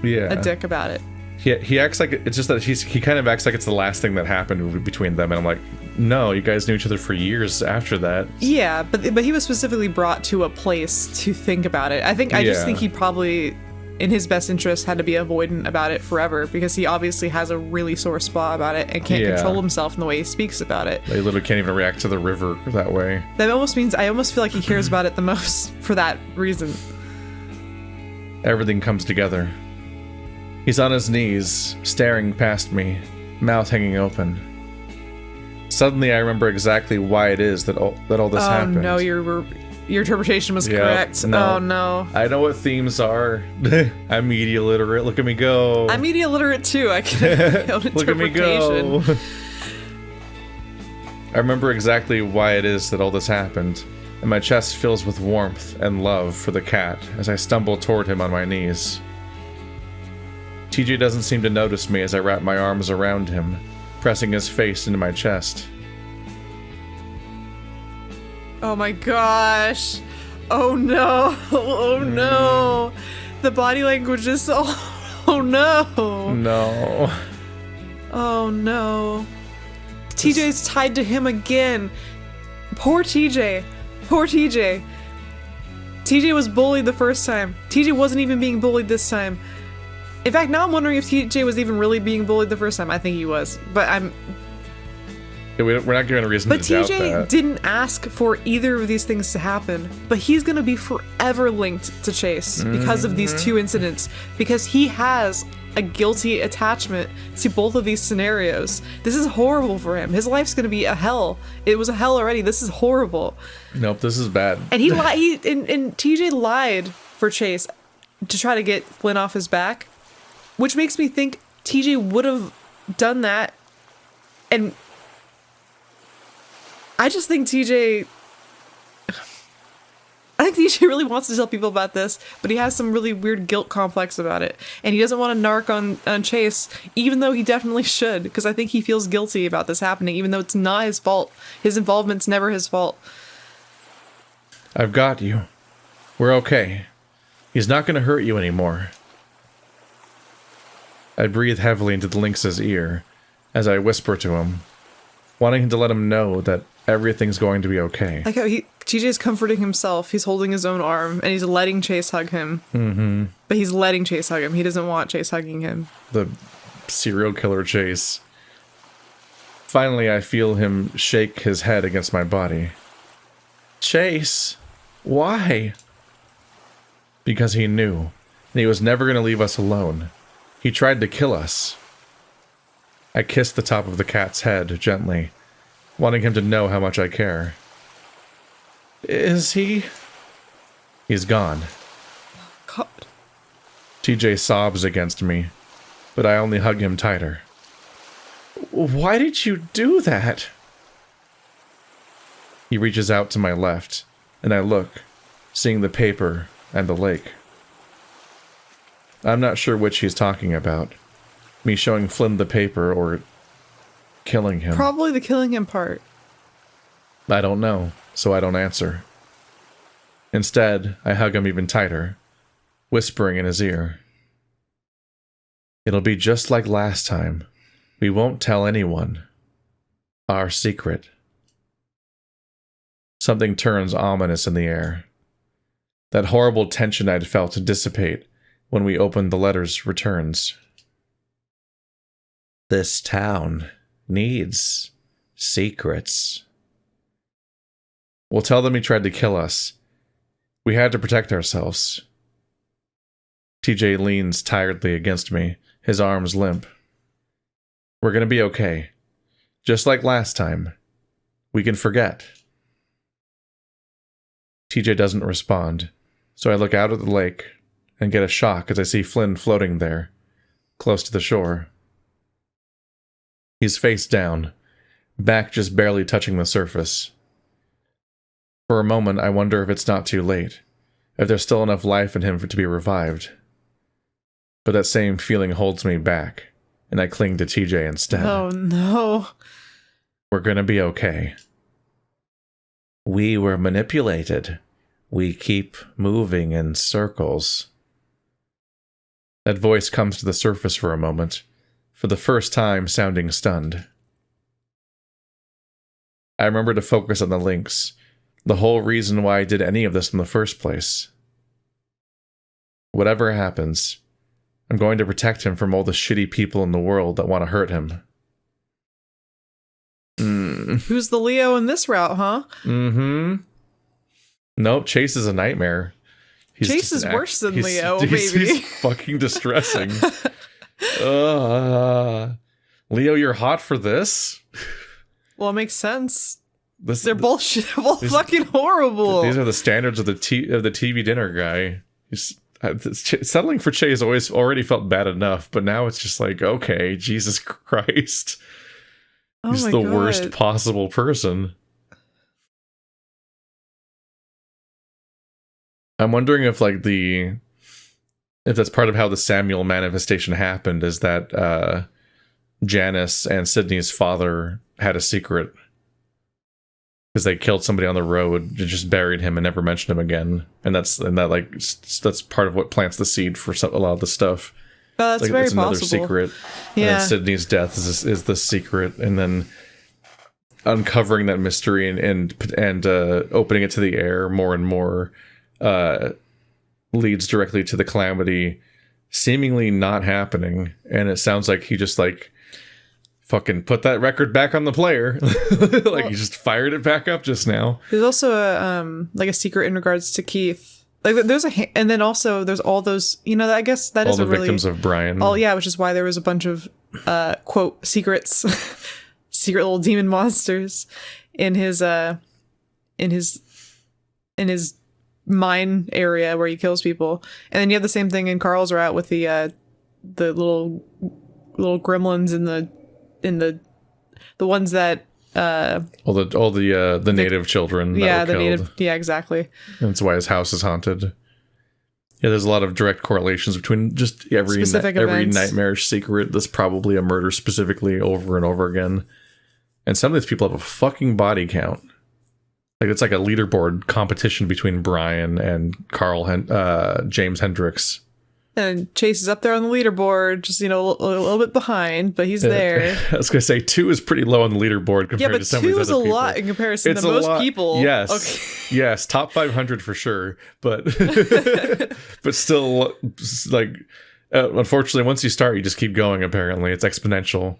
a dick about it. He acts like it's just that he kind of acts like it's the last thing that happened between them, and I'm like, no, you guys knew each other for years after that. Yeah, but he was specifically brought to a place to think about it. I just think he probably, in his best interest, had to be avoidant about it forever, because he obviously has a really sore spot about it and can't control himself in the way he speaks about it. They literally can't even react to the river that way. That almost means I almost feel like he cares about it the most for that reason. Everything comes together. He's on his knees, staring past me, mouth hanging open. Suddenly I remember exactly why it is that all this happened. Oh no, your interpretation was correct. No. Oh no. I know what themes are. I'm media literate. Look at me go. I'm media literate too. I can have my own interpretation. Look at me go. I remember exactly why it is that all this happened, and my chest fills with warmth and love for the cat as I stumble toward him on my knees. TJ doesn't seem to notice me as I wrap my arms around him, pressing his face into my chest. Oh my gosh. Oh no. Oh no. The body language is so... Oh no. No. Oh no. TJ's tied to him again. Poor TJ. Poor TJ. TJ was bullied the first time. TJ wasn't even being bullied this time. In fact, now I'm wondering if TJ was even really being bullied the first time. I think he was, but we're not given a reason to doubt that. But TJ didn't ask for either of these things to happen, but he's gonna be forever linked to Chase because of these two incidents, because he has a guilty attachment to both of these scenarios. This is horrible for him. His life's gonna be a hell. It was a hell already. This is horrible. Nope, this is bad. And he lied. And TJ lied for Chase to try to get Flynn off his back, which makes me think TJ would have done that. And I just think TJ really wants to tell people about this, but he has some really weird guilt complex about it. And he doesn't want to narc on Chase, even though he definitely should, because I think he feels guilty about this happening, even though it's not his fault. His involvement's never his fault. I've got you. We're okay. He's not going to hurt you anymore. I breathe heavily into the lynx's ear as I whisper to him, wanting to let him know that everything's going to be okay. Like how TJ's comforting himself. He's holding his own arm and he's letting Chase hug him. Mm-hmm. But he's letting Chase hug him. He doesn't want Chase hugging him. The serial killer Chase. Finally, I feel him shake his head against my body. Chase, why? Because he knew, and he was never going to leave us alone. He tried to kill us. I kissed the top of the cat's head gently, wanting him to know how much I care. Is he? He's gone. God. TJ sobs against me, but I only hug him tighter. Why did you do that? He reaches out to my left, and I look, seeing the paper and the lake. I'm not sure which he's talking about. Me showing Flynn the paper or killing him. Probably the killing him part. I don't know, so I don't answer. Instead, I hug him even tighter, whispering in his ear. It'll be just like last time. We won't tell anyone. Our secret. Something turns ominous in the air. That horrible tension I'd felt to dissipate when we opened the letters returns. This town needs secrets. We'll tell them he tried to kill us. We had to protect ourselves. TJ leans tiredly against me, his arms limp. We're gonna be okay. Just like last time. We can forget. TJ doesn't respond, so I look out at the lake and get a shock as I see Flynn floating there, close to the shore. He's face down, back just barely touching the surface. For a moment, I wonder if it's not too late, if there's still enough life in him to be revived. But that same feeling holds me back, and I cling to TJ instead. Oh no. We're gonna be okay. We were manipulated. We keep moving in circles. That voice comes to the surface for a moment, for the first time sounding stunned. I remember to focus on the links, the whole reason why I did any of this in the first place. Whatever happens, I'm going to protect him from all the shitty people in the world that want to hurt him. Who's the Leo in this route, huh? Mm-hmm. Nope, Chase is a nightmare. Chase is worse than Leo, baby. He's fucking distressing. Leo, you're hot for this? Well, it makes sense. They're bullshit. Both fucking horrible. These are the standards of the TV dinner guy. Settling for Chase already felt bad enough, but now it's just like, okay, Jesus Christ. He's the worst possible person. I'm wondering if if that's part of how the Samuel manifestation happened, is that Janice and Sydney's father had a secret. Because they killed somebody on the road and just buried him and never mentioned him again. And that's part of what plants the seed for a lot of the stuff. Oh, that's very another possible. Secret. Yeah. And Sydney's death is the secret, and then uncovering that mystery and opening it to the air more and more leads directly to the calamity seemingly not happening. And it sounds like he just fucking put that record back on the player. He just fired it back up just now. There's also a secret in regards to Keith. And then also there's all those, I guess that all is the a really victims of Brian. Which is why there was a bunch of quote secrets, secret little demon monsters in his mine area where he kills people. And then you have the same thing in Carl's route with the little gremlins in the ones that all the native children that were killed. Exactly. And that's why his house is haunted. Yeah, there's a lot of direct correlations between just every nightmarish secret. There's probably a murder specifically over and over again. And some of these people have a fucking body count. It's like a leaderboard competition between Brian and James Hendricks. And Chase is up there on the leaderboard, just, a little bit behind, but he's there. I was going to say 2 is pretty low on the leaderboard compared to some of these other people. 2 is a lot in comparison to most people. Yes. Okay. Yes, top 500 for sure. But but still, unfortunately, once you start, you just keep going, apparently. It's exponential.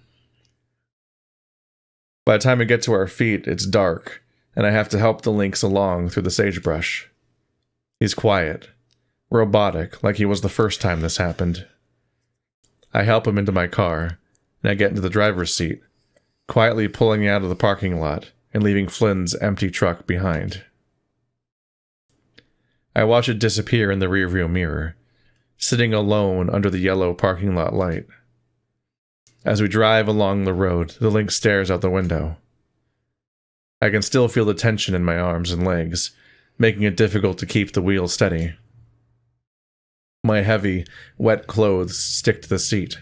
By the time we get to our feet, it's dark, and I have to help the lynx along through the sagebrush. He's quiet. Robotic, like he was the first time this happened. I help him into my car, and I get into the driver's seat, quietly pulling me out of the parking lot and leaving Flynn's empty truck behind. I watch it disappear in the rearview mirror, sitting alone under the yellow parking lot light. As we drive along the road, the lynx stares out the window. I can still feel the tension in my arms and legs, making it difficult to keep the wheel steady. My heavy, wet clothes stick to the seat.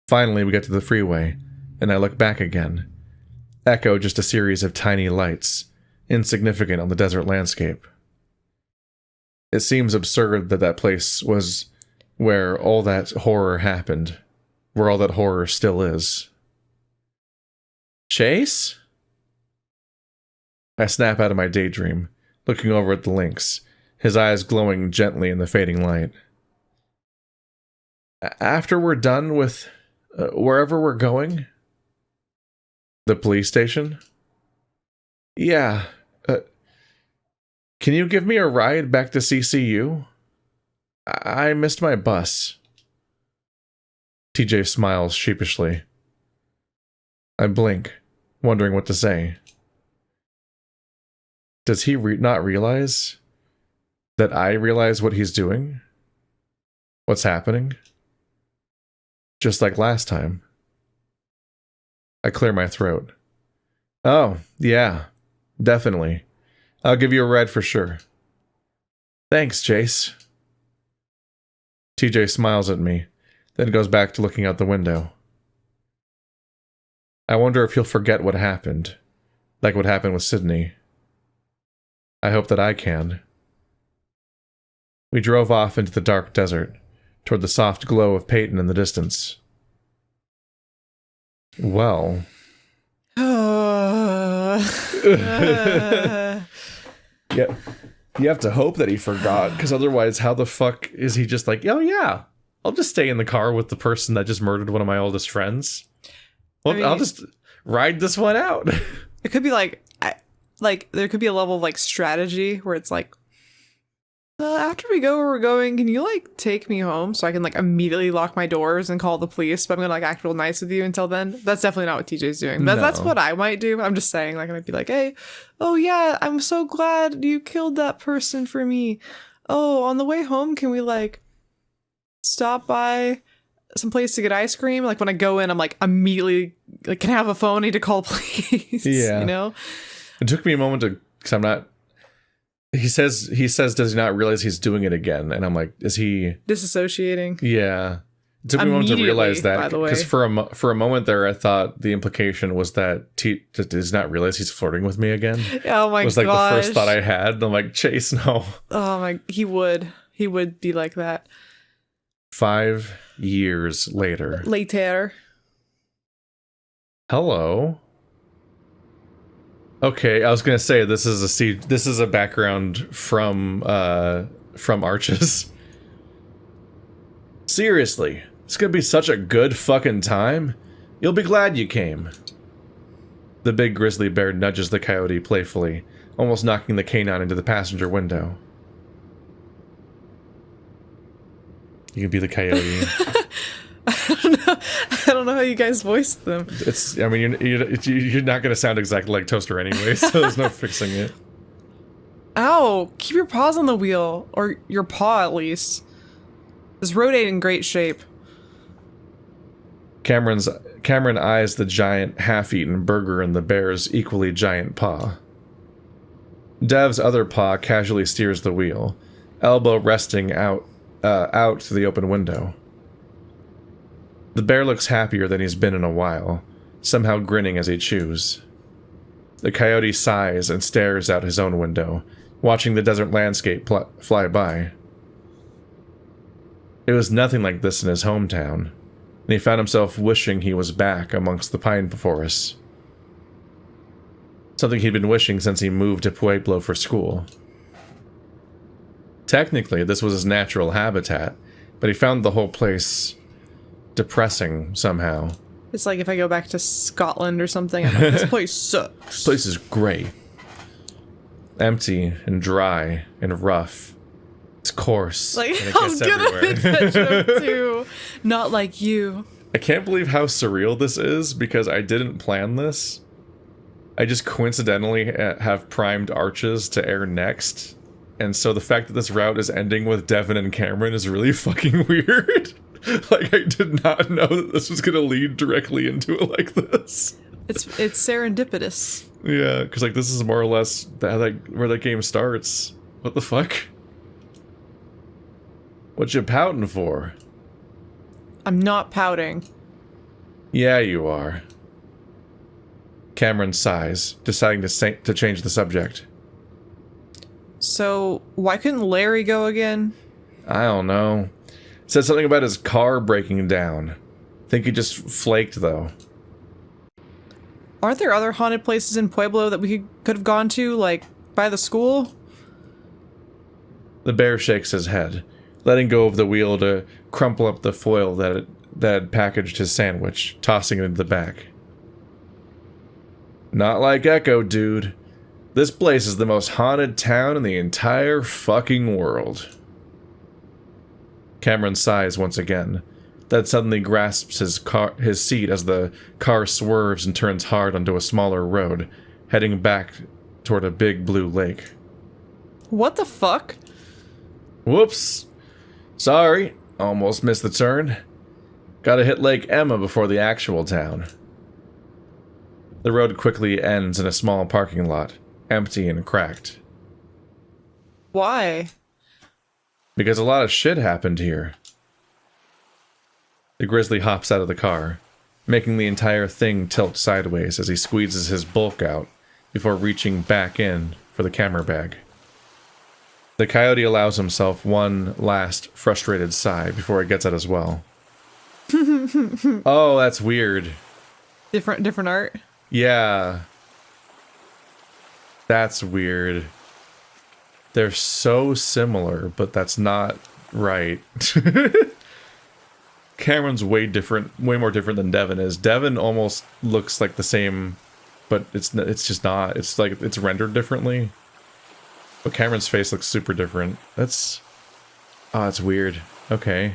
Finally, we get to the freeway, and I look back again. Echo just a series of tiny lights, insignificant on the desert landscape. It seems absurd that place was where all that horror happened, where all that horror still is. Chase? I snap out of my daydream, looking over at the lynx, his eyes glowing gently in the fading light. After we're done with wherever we're going? The police station? Yeah. Can you give me a ride back to CCU? I missed my bus. TJ smiles sheepishly. I blink, wondering what to say. Does he not realize that I realize what he's doing? What's happening? Just like last time. I clear my throat. Oh, yeah, definitely. I'll give you a ride for sure. Thanks, Chase. TJ smiles at me, then goes back to looking out the window. I wonder if he'll forget what happened, like what happened with Sydney. I hope that I can. We drove off into the dark desert, toward the soft glow of Peyton in the distance. Well... Yeah, you have to hope that he forgot, because otherwise how the fuck is he just like, oh yeah, I'll just stay in the car with the person that just murdered one of my oldest friends. Well, I mean, I'll just ride this one out. It could be like there could be a level of like strategy where it's like, after we go where we're going, can you like take me home so I can like immediately lock my doors and call the police, but I'm gonna like act real nice with you until then? That's definitely not what TJ's doing. But that's what I might do. I'm just saying, like, I might be like, hey, oh yeah, I'm so glad you killed that person for me. Oh, on the way home, can we like stop by some place to get ice cream? Like when I go in, I'm like immediately like, can I have a phone? I need to call police. Yeah. You know? It took me a moment to, because I'm not. He says, does he not realize he's doing it again? And I'm like, is he disassociating? Yeah. It took me a moment to realize that, because for a moment there, I thought the implication was that does not realize he's flirting with me again. Oh my god! Was like the first thought I had. And I'm like, Chase, no. Oh my, he would be like that. 5 years later. Hello. Okay, I was gonna say this is a background from Arches. Seriously, it's gonna be such a good fucking time. You'll be glad you came. The big grizzly bear nudges the coyote playfully, almost knocking the canine into the passenger window. You can be the coyote. I don't know how you guys voiced them. I mean, you're not going to sound exactly like Toaster anyway, so there's no fixing it. Ow! Keep your paws on the wheel, or your paw at least. This road ain't in great shape. Cameron eyes the giant, half-eaten burger in the bear's equally giant paw. Dev's other paw casually steers the wheel, elbow resting out through the open window. The bear looks happier than he's been in a while, somehow grinning as he chews. The coyote sighs and stares out his own window, watching the desert landscape fly by. It was nothing like this in his hometown, and he found himself wishing he was back amongst the pine forests. Something he'd been wishing since he moved to Pueblo for school. Technically, this was his natural habitat, but he found the whole place depressing somehow. It's like if I go back to Scotland or something, I'm like, this place sucks. This place is great. Empty and dry and rough. It's coarse. Like, and it I was gonna make that joke too. Not like you. I can't believe how surreal this is, because I didn't plan this. I just coincidentally have primed Arches to air next. And so the fact that this route is ending with Devin and Cameron is really fucking weird. Like, I did not know that this was going to lead directly into it like this. It's serendipitous. Yeah, because like this is more or less where the game starts. What the fuck? What you pouting for? I'm not pouting. Yeah, you are. Cameron sighs, deciding to change the subject. So, why couldn't Larry go again? I don't know. Said something about his car breaking down. Think he just flaked, though. Aren't there other haunted places in Pueblo that we could have gone to, like, by the school? The bear shakes his head, letting go of the wheel to crumple up the foil that had packaged his sandwich, tossing it into the back. Not like Echo, dude. This place is the most haunted town in the entire fucking world. Cameron sighs once again, then suddenly grasps his seat as the car swerves and turns hard onto a smaller road, heading back toward a big blue lake. What the fuck? Whoops. Sorry, almost missed the turn. Gotta hit Lake Emma before the actual town. The road quickly ends in a small parking lot, empty and cracked. Why? Because a lot of shit happened here. The grizzly hops out of the car, making the entire thing tilt sideways as he squeezes his bulk out before reaching back in for the camera bag. The coyote allows himself one last frustrated sigh before he gets out as well. Oh, that's weird. Different art? Yeah. That's weird. They're so similar, but that's not right. Cameron's way more different than Devin is. Devin almost looks like the same, but it's just not. It's like it's rendered differently. But Cameron's face looks super different. That's weird. Okay.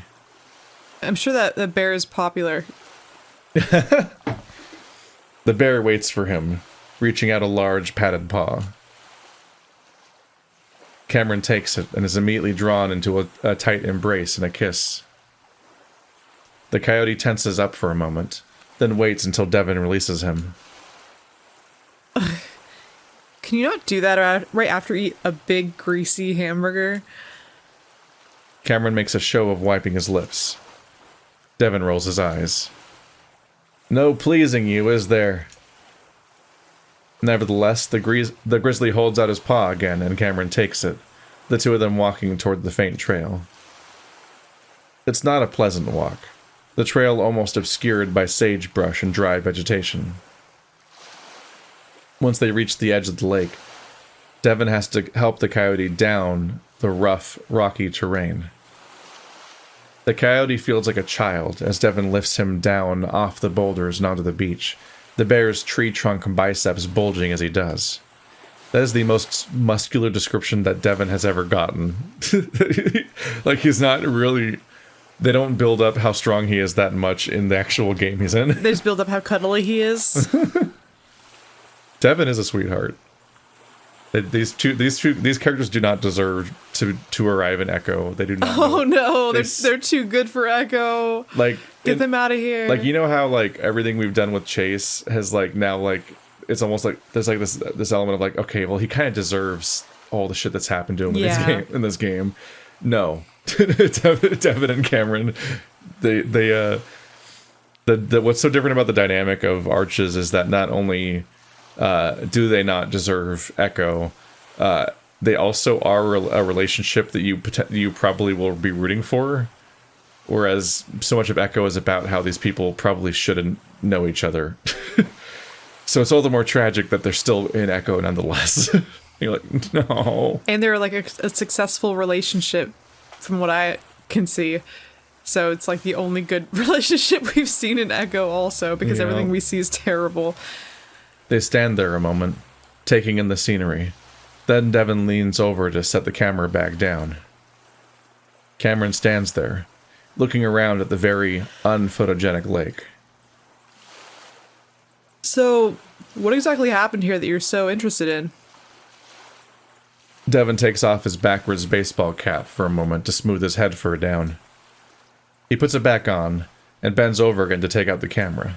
I'm sure that the bear is popular. The bear waits for him, reaching out a large padded paw. Cameron takes it and is immediately drawn into a tight embrace and a kiss. The coyote tenses up for a moment, then waits until Devin releases him. Can you not do that right after you eat a big, greasy hamburger? Cameron makes a show of wiping his lips. Devin rolls his eyes. No pleasing you, is there? Nevertheless, the grizzly holds out his paw again, and Cameron takes it, the two of them walking toward the faint trail. It's not a pleasant walk, the trail almost obscured by sagebrush and dry vegetation. Once they reach the edge of the lake, Devin has to help the coyote down the rough, rocky terrain. The coyote feels like a child as Devin lifts him down off the boulders and onto the beach, the bear's tree trunk biceps bulging as he does. That is the most muscular description that Devin has ever gotten. Like, he's not really... They don't build up how strong he is that much in the actual game he's in. They just build up how cuddly he is. Devin is a sweetheart. These characters do not deserve to arrive in Echo. They do not. Oh no, they're too good for Echo. Like, get them out of here. Like, you know how like everything we've done with Chase has like now like it's almost like there's like this element of like, okay, well, he kind of deserves all the shit that's happened to him in this game. No, Devin and Cameron, they what's so different about the dynamic of Arches is that not only do they not deserve Echo, they also are a relationship that you probably will be rooting for, whereas so much of Echo is about how these people probably shouldn't know each other. So it's all the more tragic that they're still in Echo nonetheless. You're like, no. And they're like a successful relationship from what I can see. So it's like the only good relationship we've seen in Echo also, because everything we see is terrible. They stand there a moment, taking in the scenery. Then Devin leans over to set the camera bag down. Cameron stands there, looking around at the very unphotogenic lake. So, what exactly happened here that you're so interested in? Devin takes off his backwards baseball cap for a moment to smooth his head fur down. He puts it back on and bends over again to take out the camera.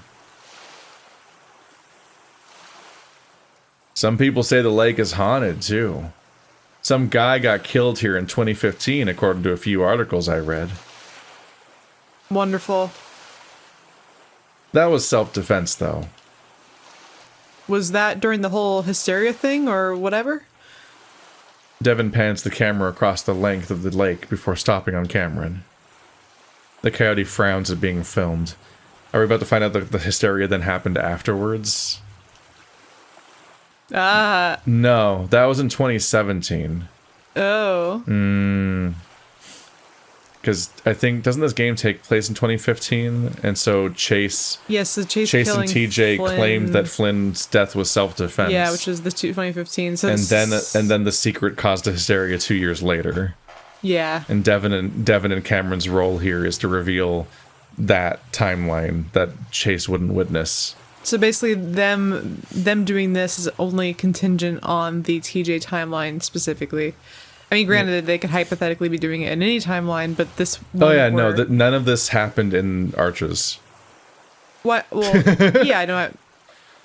Some people say the lake is haunted, too. Some guy got killed here in 2015, according to a few articles I read. Wonderful. That was self-defense, though. Was that during the whole hysteria thing, or whatever? Devin pans the camera across the length of the lake before stopping on Cameron. The coyote frowns at being filmed. Are we about to find out that the hysteria then happened afterwards? No, that was in 2017. Oh. Because I think, doesn't this game take place in 2015? And so Chase... Yes, the Chase and TJ Flynn. claimed that Flynn's death was self-defense. Yeah, which was the 2015. So and then the secret caused a hysteria 2 years later. Yeah. And Devin and Cameron's role here is to reveal that timeline that Chase wouldn't witness. So basically, them doing this is only contingent on the TJ timeline specifically. I mean, granted, they could hypothetically be doing it in any timeline, but this. None of this happened in Arches. What? Well, yeah, I know.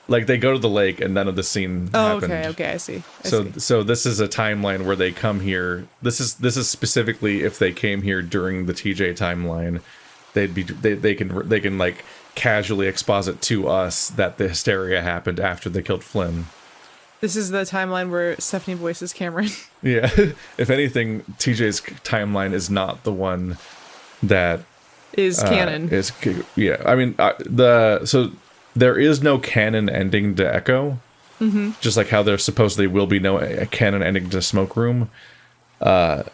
Like, they go to the lake and none of the scene happened. Okay, I see. So this is a timeline where they come here. This is specifically if they came here during the TJ timeline, they can like casually exposit to us that the hysteria happened after they killed Flynn. This is the timeline where Stephanie voices Cameron. Yeah. If anything, TJ's timeline is not the one that is canon. I mean, so there is no canon ending to Echo. Mm-hmm. Just like how there supposedly will be no canon ending to Smoke Room. But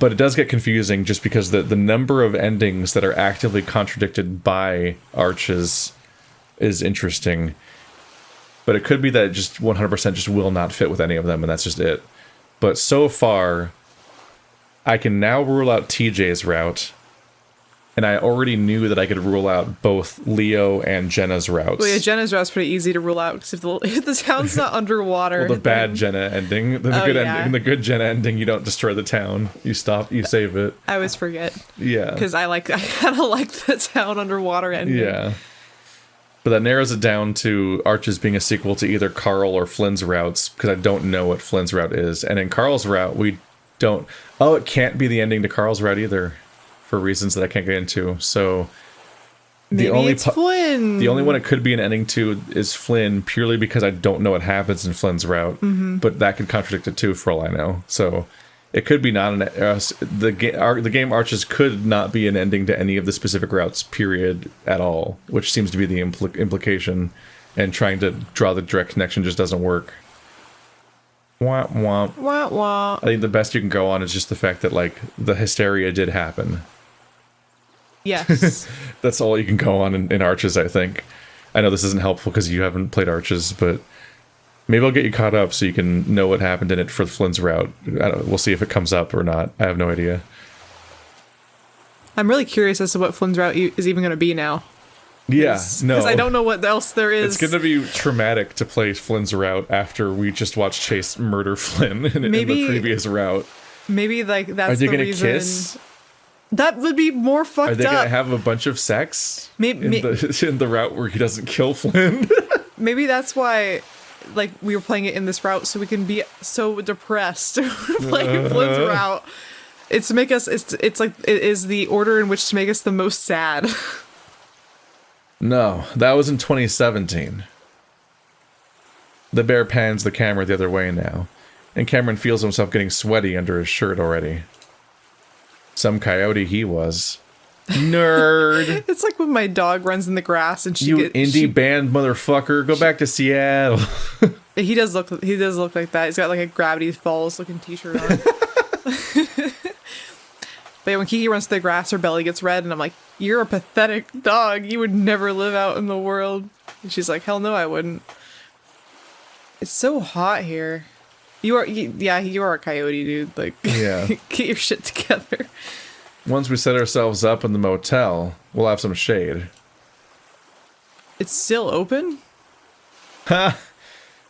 it does get confusing just because the number of endings that are actively contradicted by Arches is interesting. But it could be that it just 100% just will not fit with any of them, and that's just it. But so far, I can now rule out TJ's route, and I already knew that I could rule out both Leo and Jenna's routes. Well, yeah, Jenna's route's pretty easy to rule out, because if the town's not underwater... Well, the bad Jenna ending. The good Jenna ending, you don't destroy the town. You save it. I always forget. Yeah. Because I kind of like the town underwater ending. Yeah. But that narrows it down to Arches being a sequel to either Carl or Flynn's routes, because I don't know what Flynn's route is. And in Carl's route, we don't... Oh, it can't be the ending to Carl's route either, for reasons that I can't get into. So... It's Flynn! The only one it could be an ending to is Flynn, purely because I don't know what happens in Flynn's route. Mm-hmm. But that could contradict it too, for all I know. So... It could be not the game Arches could not be an ending to any of the specific routes, period, at all, which seems to be the implication, and trying to draw the direct connection just doesn't work. Wah, wah. Wah, wah. I think the best you can go on is just the fact that, like, the hysteria did happen. Yes. That's all you can go on in Arches, I think. I know this isn't helpful because you haven't played Arches, but... Maybe I'll get you caught up so you can know what happened in it for Flynn's route. We'll see if it comes up or not. I have no idea. I'm really curious as to what Flynn's route is even going to be now. Yeah, no. Because I don't know what else there is. It's going to be traumatic to play Flynn's route after we just watched Chase murder Flynn in the previous route. Maybe like that's the reason. Are they going to kiss? That would be more fucked up. Are they going to have a bunch of sex in the route where he doesn't kill Flynn? Maybe that's why... Like, we were playing it in this route so we can be so depressed playing Flynn's route. It's to make us... It's like... It is the order in which to make us the most sad. No, that was in 2017. The bear pans the camera the other way now, and Cameron feels himself getting sweaty under his shirt already. Some coyote he was. Nerd. It's like when my dog runs in the grass and indie band motherfucker, go back to Seattle. He does look like that. He's got like a Gravity Falls looking t-shirt on. But yeah, when Kiki runs to the grass, her belly gets red, and I'm like, "You're a pathetic dog. You would never live out in the world." And she's like, "Hell no, I wouldn't." It's so hot here. You are a coyote, dude. Like, yeah. Get your shit together. Once we set ourselves up in the motel, we'll have some shade. It's still open? Ha!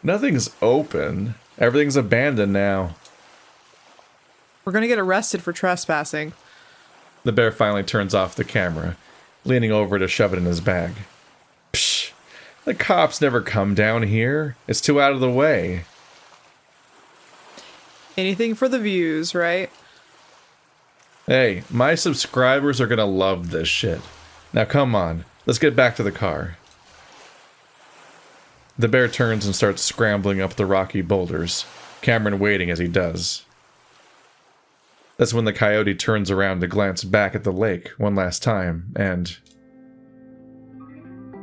Nothing's open. Everything's abandoned now. We're gonna get arrested for trespassing. The bear finally turns off the camera, leaning over to shove it in his bag. Psh! The cops never come down here. It's too out of the way. Anything for the views, right? Hey, my subscribers are gonna love this shit. Now come on, let's get back to the car. The bear turns and starts scrambling up the rocky boulders, Cameron waiting as he does. That's when the coyote turns around to glance back at the lake one last time, and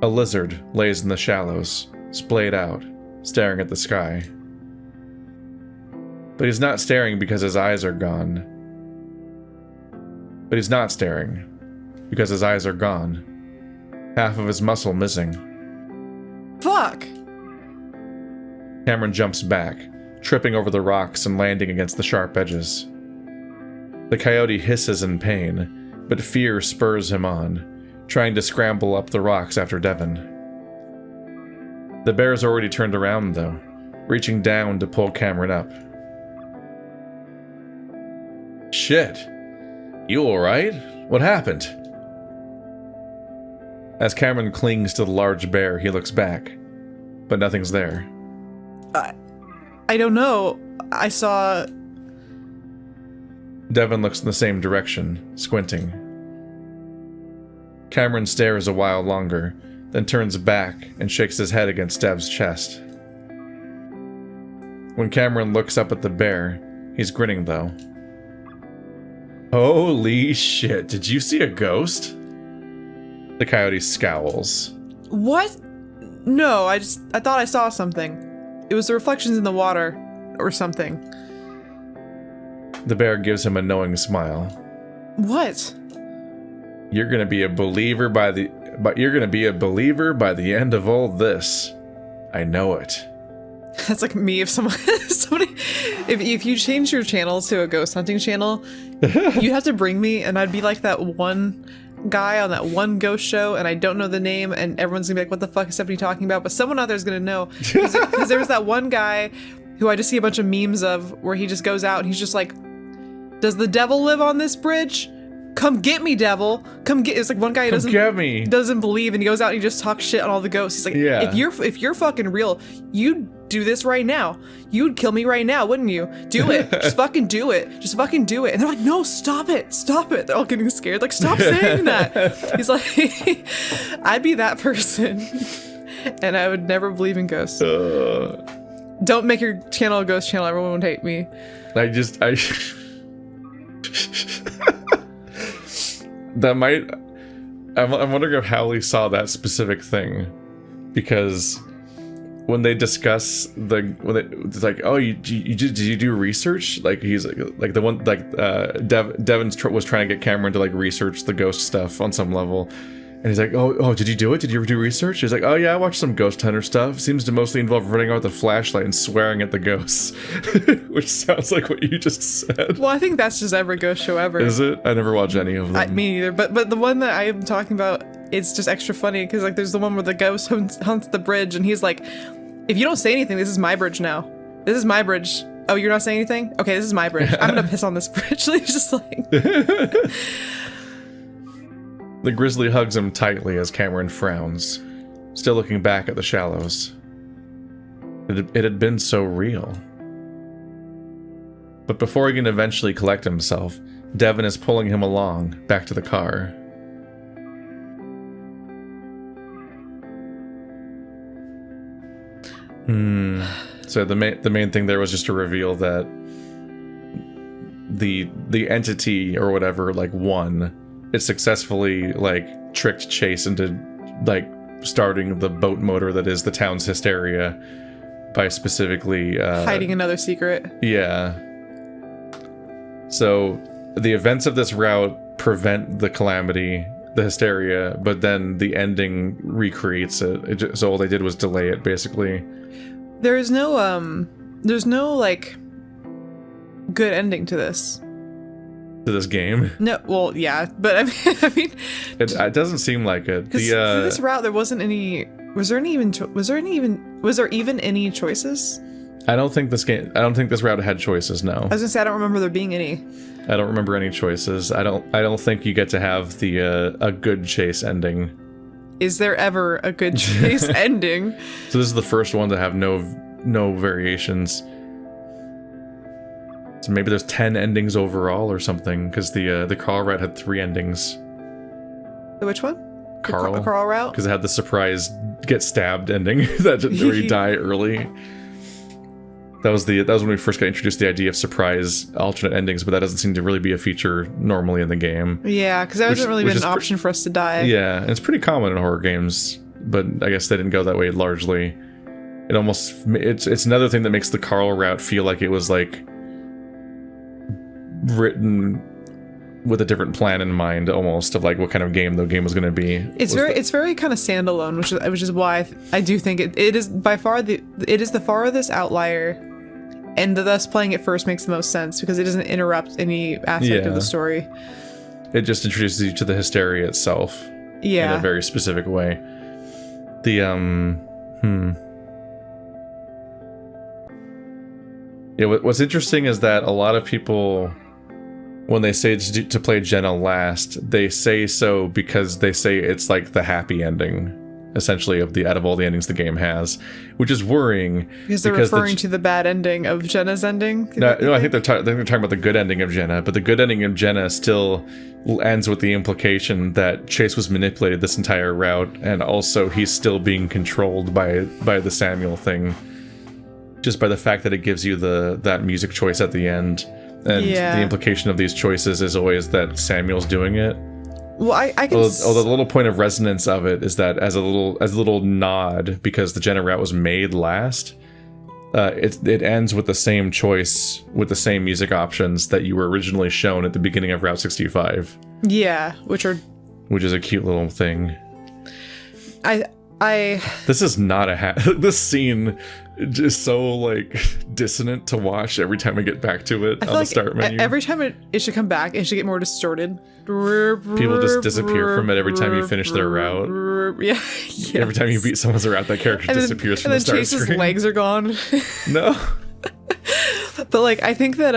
a lizard lays in the shallows, splayed out, staring at the sky. But he's not staring because his eyes are gone. But he's not staring because his eyes are gone. Half of his muscle missing. Fuck! Cameron jumps back, tripping over the rocks and landing against the sharp edges. The coyote hisses in pain, but fear spurs him on, trying to scramble up the rocks after Devin. The bear's already turned around, though, reaching down to pull Cameron up. Shit. You alright? What happened? As Cameron clings to the large bear, he looks back, but nothing's there. I don't know. I saw... Devin looks in the same direction, squinting. Cameron stares a while longer, then turns back and shakes his head against Dev's chest. When Cameron looks up at the bear, he's grinning though. Holy shit, did you see a ghost? The coyote scowls. What? No, I thought I saw something. It was the reflections in the water, or something. The bear gives him a knowing smile. What? You're gonna be a believer by the end of all this. I know it. That's like me if if you change your channel to a ghost hunting channel, you'd have to bring me, and I'd be like that one guy on that one ghost show, and I don't know the name, and everyone's gonna be like, what the fuck is Stephanie talking about? But someone out there's gonna know, because there was that one guy who I just see a bunch of memes of, where he just goes out and he's just like, does the devil live on this bridge? Come get me, devil. Come get. It's like one guy who doesn't believe, and he goes out and he just talks shit on all the ghosts. He's like, yeah. if you're fucking real, you'd do this right now. You'd kill me right now, wouldn't you? Do it. Just fucking do it. Just fucking do it. And they're like, no, stop it. Stop it. They're all getting scared. Like, stop saying that. He's like, I'd be that person, and I would never believe in ghosts. Don't make your channel a ghost channel. Everyone would hate me. I'm wondering if Howley saw that specific thing, because when they discuss it's like, oh, did you do research? Like, he's like the one, like Devin was trying to get Cameron to like research the ghost stuff on some level, and he's like, oh, did you do it? Did you ever do research? He's like, oh yeah, I watched some ghost hunter stuff. Seems to mostly involve running out with a flashlight and swearing at the ghosts, which sounds like what you just said. Well, I think that's just every ghost show ever. Is it? I never watched any of them. Me neither. But the one that I am talking about, it's just extra funny, because like there's the one where the ghost hunts the bridge, and he's like, if you don't say anything, this is my bridge now. This is my bridge. Oh, you're not saying anything? Okay, this is my bridge. I'm gonna piss on this bridge. He's just like... The grizzly hugs him tightly as Cameron frowns, still looking back at the shallows. It had been so real. But before he can eventually collect himself, Devin is pulling him along, back to the car. So the main thing there was just to reveal that the entity or whatever, like, won. It successfully, like, tricked Chase into, like, starting the boat motor that is the town's hysteria by specifically... hiding another secret. Yeah. So, the events of this route prevent the calamity, the hysteria, but then the ending recreates it. So all they did was delay it, basically. There's no, like, good ending to this. To this game? No, well, yeah, but I mean, it doesn't seem like it. For this route, there wasn't any. Was there even any choices? I don't think this route had choices. No. I was gonna say I don't remember there being any. I don't remember any choices. I don't think you get to have the a good chase ending. Is there ever a good chase ending? So this is the first one to have no variations. So maybe there's 10 endings overall or something, because the Carl route had 3 endings. The which one? Carl. The Carl route? Because it had the surprise get stabbed ending that where you die early. That was when we first got introduced to the idea of surprise alternate endings, but that doesn't seem to really be a feature normally in the game. Yeah, because that hasn't really been an option for us to die. Yeah, and it's pretty common in horror games, but I guess they didn't go that way largely. It's another thing that makes the Carl route feel like it was like written with a different plan in mind, almost, of like what kind of game the game was going to be. It's very kind of standalone, which is why I do think it is by far the farthest outlier, and thus playing it first makes the most sense because it doesn't interrupt any aspect of the story. It just introduces you to the hysteria itself. Yeah. In a very specific way. Yeah, what's interesting is that a lot of people, when they say to play Jenna last, they say so because they say it's like the happy ending, essentially, out of all the endings the game has, which is worrying. Because they're referring to the bad ending of Jenna's ending? No, I think they're talking about the good ending of Jenna, but the good ending of Jenna still ends with the implication that Chase was manipulated this entire route, and also he's still being controlled by the Samuel thing, just by the fact that it gives you that music choice at the end. And the implication of these choices is always that Samuel's doing it. Well, I can. Although the little point of resonance of it is that as a little nod, because the Jenna route was made last, it ends with the same choice with the same music options that you were originally shown at the beginning of Route 65. Yeah, which is a cute little thing. This is not this scene is so like dissonant to watch every time I get back to it on the start menu. Every time it should come back, it should get more distorted. People just disappear from it every time you finish their route. Yeah. Yes. Every time you beat someone around, that character disappears from the start screen. And then Chase's legs are gone. No. But like, I think that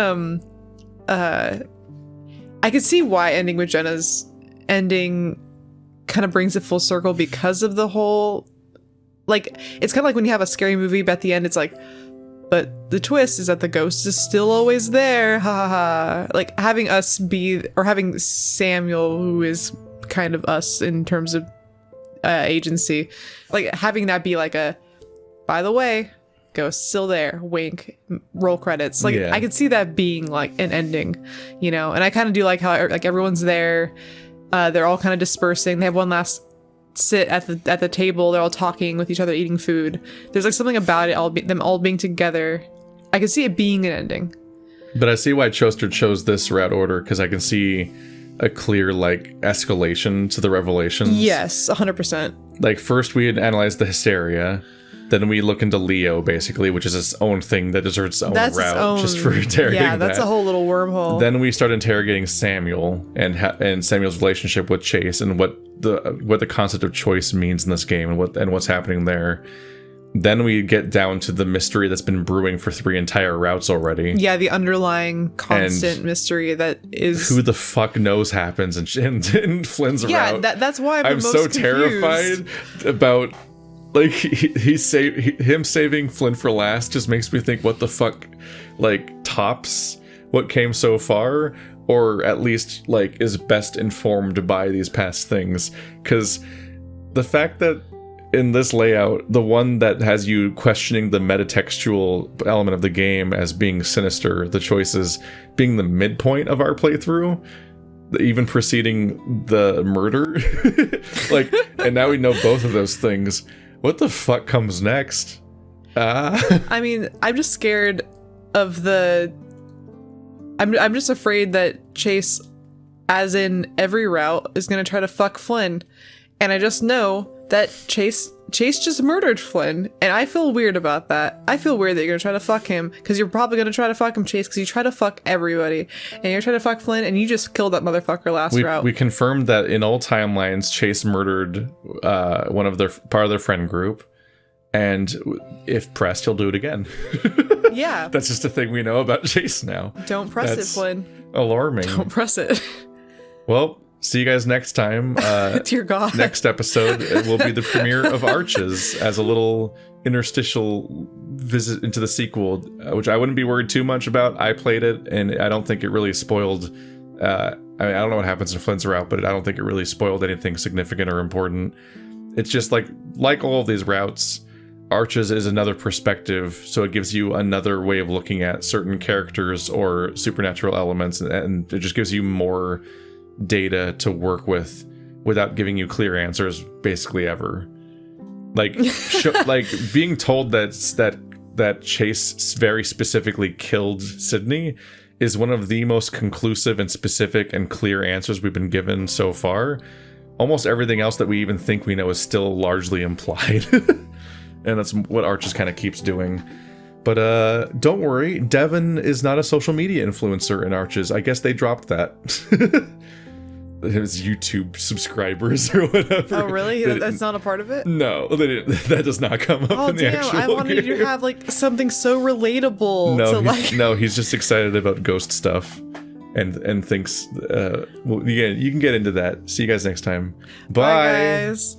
I could see why ending with Jenna's ending kind of brings it full circle because of the whole, like, it's kind of like when you have a scary movie, but at the end it's like, but the twist is that the ghost is still always there, ha ha ha. Like, having Samuel, who is kind of us in terms of agency, like having that be like a, by the way, ghost still there, wink, roll credits. Like, I could see that being like an ending, you know. And I kind of do like how like everyone's there. They're all kind of dispersing. They have one last sit at the table. They're all talking with each other, eating food. There's like something about it, them all being together. I can see it being an ending. But I see why Choster chose this route order, because I can see a clear like escalation to the revelations. Yes, 100%. Like, first we had analyzed the hysteria. Then we look into Leo, basically, which is its own thing that deserves its own route, just for interrogating Yeah, that's a whole little wormhole. Then we start interrogating Samuel and Samuel's relationship with Chase, and what the concept of choice means in this game, and what's happening there. Then we get down to the mystery that's been brewing for 3 entire routes already. Yeah, the underlying constant mystery that is... Who the fuck knows happens in Flynn's route. Yeah, that's why I'm most so confused. Terrified about... Like, him saving Flynn for last just makes me think, what the fuck, like, tops what came so far, or at least, like, is best informed by these past things. Because the fact that in this layout, the one that has you questioning the metatextual element of the game as being sinister, the choices being the midpoint of our playthrough, even preceding the murder, like, and now we know both of those things. What the fuck comes next? I mean, I'm just scared of I'm just afraid that Chase, as in every route, is gonna try to fuck Flynn. And I just know that Chase just murdered Flynn, and I feel weird about that. I feel weird that you're gonna try to fuck him, because you're probably gonna try to fuck him, Chase, because you try to fuck everybody, and you're trying to fuck Flynn, and you just killed that motherfucker last route. We confirmed that in all timelines, Chase murdered part of their friend group, and if pressed, he'll do it again. Yeah, that's just a thing we know about Chase now. Don't press it, Flynn. Alarming. Don't press it. Well. See you guys next time. Dear God. Next episode, it will be the premiere of Arches as a little interstitial visit into the sequel, which I wouldn't be worried too much about. I played it, and I don't think it really spoiled... I mean, I don't know what happens in Flynn's route, but I don't think it really spoiled anything significant or important. It's just like all of these routes, Arches is another perspective, so it gives you another way of looking at certain characters or supernatural elements, and it just gives you more data to work with without giving you clear answers basically ever. Like like being told that Chase very specifically killed Sydney is one of the most conclusive and specific and clear answers we've been given so far. Almost everything else that we even think we know is still largely implied. And that's what Arches kind of keeps doing. But don't worry, Devin is not a social media influencer in Arches. I guess they dropped that. His YouTube subscribers or whatever. Oh, really? That's not a part of it? No, they didn't. That does not come up in the actual I wanted you to have like something so relatable. No, he's just excited about ghost stuff. And thinks, well, yeah, you can get into that. See you guys next time. Bye Bye guys.